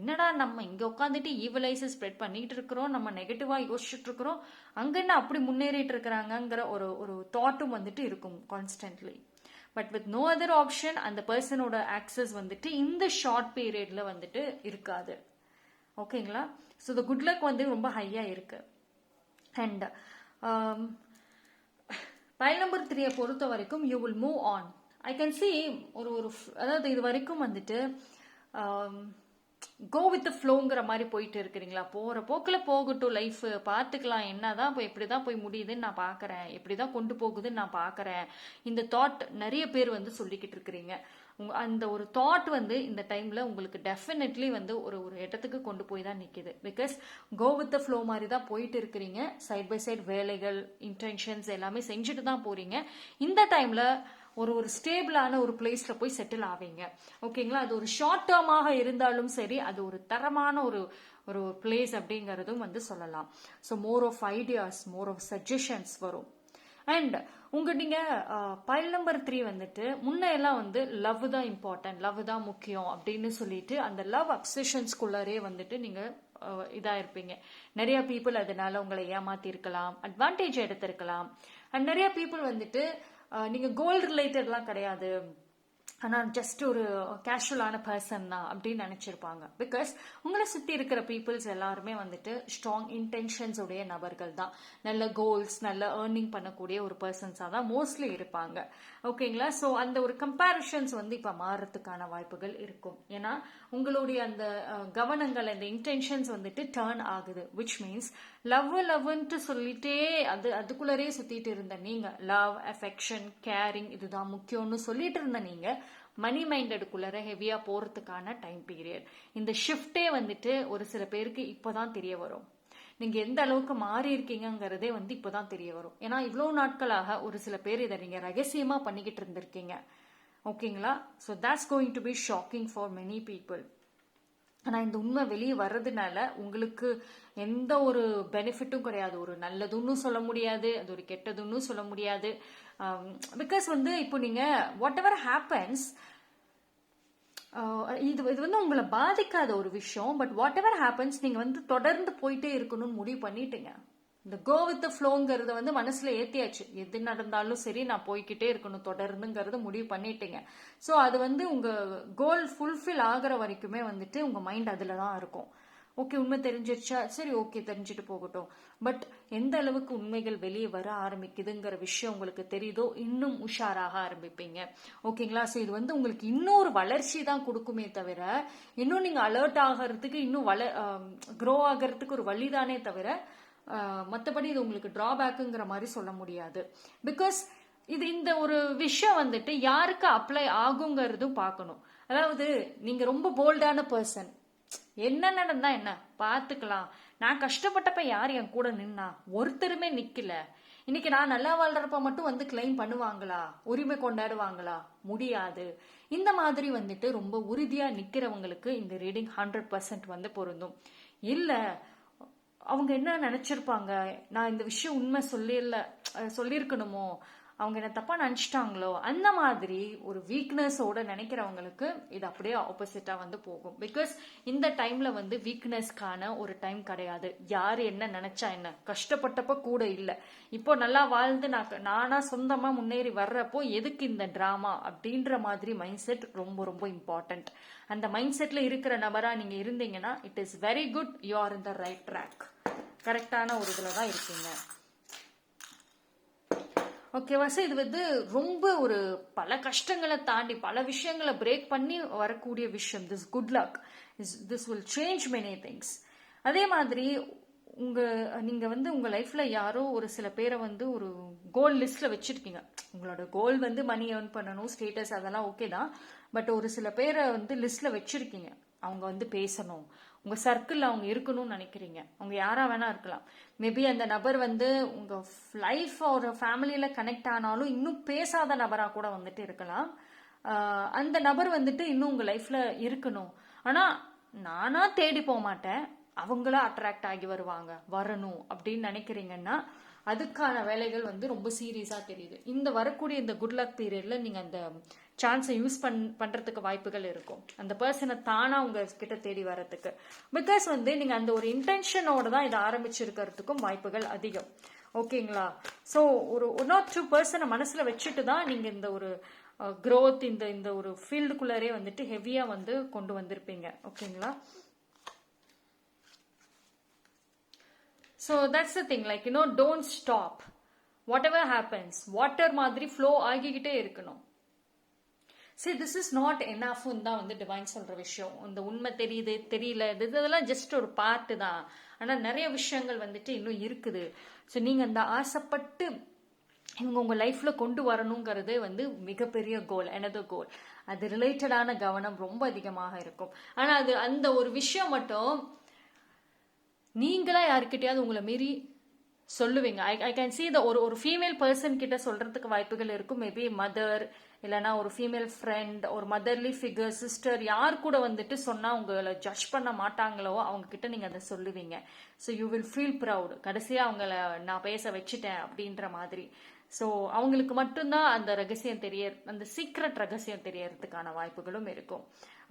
[SPEAKER 1] என்னடா நம்ம இங்க உட்காந்துட்டு ஈவலைஸ் ஸ்ப்ரெட் பண்ணிட்டு இருக்கிறோம், நம்ம நெகட்டிவா யோசிச்சுட்டு இருக்கிறோம், அங்க என்ன அப்படி முன்னேறிட்டு இருக்கிறாங்கிற ஒரு தாட்டும் வந்துட்டு இருக்கும் constantly. But with no other option அந்த பர்சனோட ஆக்சஸ் வந்துட்டு இந்த ஷார்ட் பீரியட்ல வந்துட்டு இருக்காது. ஓகேங்களா? ஸோ த குட் லக் வந்து ரொம்ப ஹையா இருக்கு. அண்ட் பைல் நம்பர் 3 பொறுத்த வரைக்கும் you will move on. I can see அதாவது இது வரைக்கும் வந்துட்டு கோ வித் ஃப்ளோங்கிற மாதிரி போயிட்டு இருக்கிறீங்களா? போற போக்கில் போகட்டும், லைஃப் பார்த்துக்கலாம், என்னதான் இப்போ எப்படிதான் போய் முடியுதுன்னு நான் பார்க்கறேன், எப்படிதான் கொண்டு போகுதுன்னு நான் பார்க்கறேன். இந்த தாட் நிறைய பேர் வந்து சொல்லிக்கிட்டு இருக்கிறீங்க. அந்த ஒரு தாட் வந்து இந்த டைம்ல உங்களுக்கு டெஃபினெட்லி வந்து ஒரு ஒரு இடத்துக்கு கொண்டு போய் தான் நிக்குது. பிகாஸ் கோ வித் ஃப்ளோ மாதிரி தான் போயிட்டு இருக்கிறீங்க. சைட் பை சைட் வேலைகள், இன்டென்ஷன்ஸ் எல்லாமே செஞ்சுட்டு தான் போறீங்க. இந்த டைம்ல ஒரு ஒரு ஸ்டேபிளான ஒரு பிளேஸ்ல போய் செட்டில் ஆவீங்க. ஓகேங்களா? அது ஒரு ஷார்ட் டேர்மாக இருந்தாலும் சரி, அது ஒரு தரமான ஒரு ஒரு பிளேஸ் அப்படிங்கறதும் வந்து சொல்லலாம். So more of ideas, more of suggestions வரும். அண்ட் நீங்க பைல் நம்பர் 3 வந்துட்டு முன்ன எல்லாம் வந்து லவ் தான் இம்பார்ட்டன்ட், லவ் தான் முக்கியம் அப்படின்னு சொல்லிட்டு அந்த லவ் அப்சஷன்ஸ்குள்ளரே வந்துட்டு நீங்க இதா இருப்பீங்க. நிறைய பீப்புள் அதனால உங்களை ஏமாத்தி இருக்கலாம், அட்வான்டேஜ் எடுத்திருக்கலாம். அண்ட் நிறைய பீப்புள் வந்துட்டு நீங்க கோல் ரிலேட்டட்லாம் கிடையாது, ஆனா ஜஸ்ட் ஒரு கேஷுவலான பர்சன் தான் அப்படின்னு நினைச்சிருப்பாங்க. பிகாஸ் உங்களை சுத்தி இருக்கிற பீப்புள்ஸ் எல்லாருமே வந்துட்டு ஸ்ட்ராங் இன்டென்ஷன்ஸ் உடைய நபர்கள் தான். நல்ல கோல்ஸ், நல்ல ஏர்னிங் பண்ணக்கூடிய ஒரு பர்சன்ஸா தான் மோஸ்ட்லி இருப்பாங்க. ஓகேங்களா? ஸோ அந்த ஒரு கம்பேரிஷன்ஸ் வந்து இப்ப மாறதுக்கான வாய்ப்புகள் இருக்கும். ஏன்னா உங்களுடைய அந்த கவனங்கள், அந்த இன்டென்ஷன்ஸ் வந்துட்டு டேர்ன் ஆகுது. விச் மீன்ஸ் லவ்ன்ட்டு சொல்லிட்டே அதுக்குள்ளரே சுத்திட்டு இருந்த நீங்க, லவ், அஃபெக்ஷன், கேரிங் இதுதான் முக்கியம்னு சொல்லிட்டு இருந்த நீங்க மணி மைண்டடுக்குள்ளர ஹெவியா போறதுக்கான டைம் பீரியட். இந்த ஷிஃப்டே வந்துட்டு ஒரு சில பேருக்கு இப்பதான் தெரிய வரும். நீங்க எந்த அளவுக்கு மாறி இருக்கீங்கிறதே வந்து இப்பதான் தெரிய வரும். ஏன்னா இவ்வளவு நாட்களாக ஒரு சில பேர் இதை நீங்க ரகசியமா பண்ணிக்கிட்டு இருந்திருக்கீங்க. ஓகேங்களா? So that's going to be shocking for many people. ஆனா இந்த உண்மை வெளியே வர்றதுனால உங்களுக்கு எந்த ஒரு பெனிஃபிட்டும் கிடையாது. ஒரு நல்லதுன்னு சொல்ல முடியாது, அது ஒரு கெட்டதுன்னு சொல்ல முடியாது. பிகாஸ் வந்து இப்போ நீங்க வாட் எவர் ஹேப்பன்ஸ், இது வந்து உங்களை பாதிக்காத ஒரு விஷயம். பட் வாட் எவர் ஹேப்பன்ஸ், நீங்க வந்து தொடர்ந்து போயிட்டே இருக்கணும்னு முடிவு பண்ணிட்டீங்க. இந்த கோ வித் ஃப்ளோங்கிறத வந்து மனசுல ஏத்தியாச்சு. எது நடந்தாலும் சரி, நான் போய்கிட்டே இருக்கணும் தொடர்ந்துங்கிறத முடிவு பண்ணிட்டீங்க. ஸோ அது வந்து உங்க கோல் ஃபுல்ஃபில் ஆகிற வரைக்குமே வந்துட்டு உங்க மைண்ட் அதுல தான் இருக்கும். ஓகே, உண்மை தெரிஞ்சிருச்சா, சரி ஓகே தெரிஞ்சுட்டு போகட்டும். பட் எந்த அளவுக்கு உண்மைகள் வெளியே வர ஆரம்பிக்குதுங்கிற விஷயம் உங்களுக்கு தெரியுதோ இன்னும் உஷாராக ஆரம்பிப்பீங்க. ஓகேங்களா? ஸோ இது வந்து உங்களுக்கு இன்னொரு வளர்ச்சி தான் கொடுக்குமே தவிர, இன்னும் நீங்க அலர்ட் ஆகிறதுக்கு, இன்னும் க்ரோ ஆகிறதுக்கு ஒரு வழிதானே தவிர மற்றபடி இது உங்களுக்கு டிராபேக்குங்கிற மாதிரி சொல்ல முடியாது. பிகாஸ் இந்த ஒரு விஷயம் வந்துட்டு யாருக்கு அப்ளை ஆகுங்கிறதும் பார்க்கணும். அதாவது நீங்க ரொம்ப போல்டான பர்சன், என்ன நடந்தா என்ன பார்த்துக்கலாம், நான் கஷ்டப்பட்டப்ப யார் என் கூட நின்னா, ஒருத்தருமே நிக்கல, இன்னைக்கு நான் நல்லா வாழ்றப்ப மட்டும் வந்து கிளைம் பண்ணுவாங்களா, உரிமை கொண்டாடுவாங்களா, முடியாது. இந்த மாதிரி வந்துட்டு ரொம்ப உறுதியா நிக்கிறவங்களுக்கு இந்த ரீடிங் 100% வந்து பொருந்தும். இல்ல அவங்க என்ன நினைச்சிருப்பாங்க, நான் இந்த விஷயம் உண்மை சொல்லியிருக்கணுமோ, அவங்க என்ன தப்பா நினைச்சிட்டாங்களோ, அந்த மாதிரி ஒரு வீக்னஸோட நினைக்கிறவங்களுக்கு இது அப்படியே ஆப்போசிட்டா வந்து போகும். பிகாஸ் இந்த டைம்ல வந்து வீக்னஸ்க்கான ஒரு டைம் கிடையாது. யாரு என்ன நினைச்சா என்ன, கஷ்டப்பட்டப்ப கூட இல்ல, இப்போ நல்லா வாழ்ந்து நானா சொந்தமா முன்னேறி வர்றப்போ எதுக்கு இந்த டிராமா அப்படின்ற மாதிரி மைண்ட் செட் ரொம்ப ரொம்ப இம்பார்ட்டன்ட். அந்த மைண்ட் செட்ல இருக்கிற நபரா நீங்க இருந்தீங்கன்னா it is very good, you are in the right track, கரெக்டான ஒரு இதுல தான் இருக்கீங்க. ஓகேவா? சார் இது வந்து ரொம்ப ஒரு பல கஷ்டங்களை தாண்டி பல விஷயங்களை பிரேக் பண்ணி வரக்கூடிய விஷயம். This good luck, this will change many things. அதே மாதிரி நீங்க வந்து உங்க லைஃப்ல யாரோ ஒரு சில பேரை வந்து ஒரு கோல் லிஸ்ட்ல வச்சிருக்கீங்க. உங்களோட கோல் வந்து மணி ஏர்ன் பண்ணணும், ஸ்டேட்டஸ், அதெல்லாம் ஓகே தான். பட் ஒரு சில பேரை வந்து லிஸ்ட்ல வச்சிருக்கீங்க. அவங்க வந்து பேசணும், உங்க சர்க்கிள் அவங்க இருக்கணும்னு நினைக்கிறீங்க. அவங்க யாரா வேணா இருக்கலாம். மேபி அந்த நபர் வந்து உங்க லைஃப் ஒரு ஃபேமிலியில கனெக்ட் ஆனாலும் இன்னும் பேசாத நபரா கூட வந்துட்டு இருக்கலாம். அந்த நபர் வந்துட்டு இன்னும் உங்க லைஃப்ல இருக்கணும். ஆனா நானா தேடி போக மாட்டேன், அவங்களா அட்ராக்ட் ஆகி வரணும் அப்படின்னு நினைக்கிறீங்கன்னா அதுக்கான வேலைகள் வந்து ரொம்ப சீரியஸா தெரியுது. இந்த வரக்கூடிய இந்த குட் லக் பீரியட்ல நீங்க அந்த சான்ஸை யூஸ் பண்றதுக்கு வாய்ப்புகள் இருக்கும். அந்த பர்சனை தானா உங்க கிட்ட தேடி வர்றதுக்கு. பிகாஸ் வந்து நீங்க அந்த ஒரு இன்டென்ஷனோட தான் இதை ஆரம்பிச்சிருக்கிறதுக்கும் வாய்ப்புகள் அதிகம். ஓகேங்களா? ஸோ ஒரு 1 or 2 பர்சனை மனசுல வச்சுட்டு தான் நீங்க இந்த ஒரு க்ரோத், இந்த ஒரு ஃபீல்டுக்குள்ளரே வந்துட்டு ஹெவியா வந்து கொண்டு வந்திருப்பீங்க. ஓகேங்களா? So that's the thing, like, don't stop. Whatever happens, water மாதிரி flow ஆகிக்கிட்டே இருக்கணும். சரி, திஸ் இஸ் நாட் என்னாஃப்னு தான் வந்து டிவைன் சொல்ற விஷயம். இந்த உண்மை தெரியுது தெரியல இதெல்லாம் ஜஸ்ட் ஒரு பார்ட்டு தான். ஆனா நிறைய விஷயங்கள் வந்துட்டு இன்னும் இருக்குது. ஸோ நீங்க அந்த ஆசைப்பட்டு இவங்க உங்க லைஃப்ல கொண்டு வரணுங்கிறது வந்து மிகப்பெரிய கோல், எனது கோல். அது ரிலேட்டடான கவனம் ரொம்ப அதிகமாக இருக்கும். ஆனா அது அந்த ஒரு விஷயம் மட்டும் நீங்களா யாருக்கிட்டையாவது உங்களை மீறி சொல்லுவீங்க. ஐ கேன் சி ஒரு ஃபீமேல் பர்சன் கிட்ட சொல்றதுக்கு வாய்ப்புகள் இருக்கும். மேபி மதர், இல்லைன்னா ஒரு ஃபீமேல் ஃப்ரெண்ட், ஒரு மதர்லி ஃபிகர், சிஸ்டர், யார் கூட வந்துட்டு சொன்னா உங்களை ஜட்ஜ் பண்ண மாட்டாங்களோ அவங்க கிட்ட நீங்க அதை சொல்லுவீங்க. So you will feel proud. கடைசியா அவங்கள நான் பேச வச்சுட்டேன் அப்படின்ற மாதிரி. ஸோ அவங்களுக்கு மட்டும்தான் அந்த ரகசியம் அந்த சீக்ரெட் ரகசியம் தெரியறதுக்கான வாய்ப்புகளும் இருக்கும்.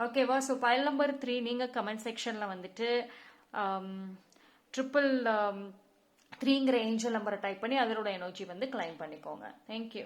[SPEAKER 1] ஓகேவா? ஸோ பைல் நம்பர் 3 நீங்க கமெண்ட் செக்ஷன்ல வந்துட்டு 333ங்கிற ஏஞ்சல் நம்பரை டைப் பண்ணி அதோட எனர்ஜி வந்து கிளைம் பண்ணிக்கோங்க. தேங்க்யூ.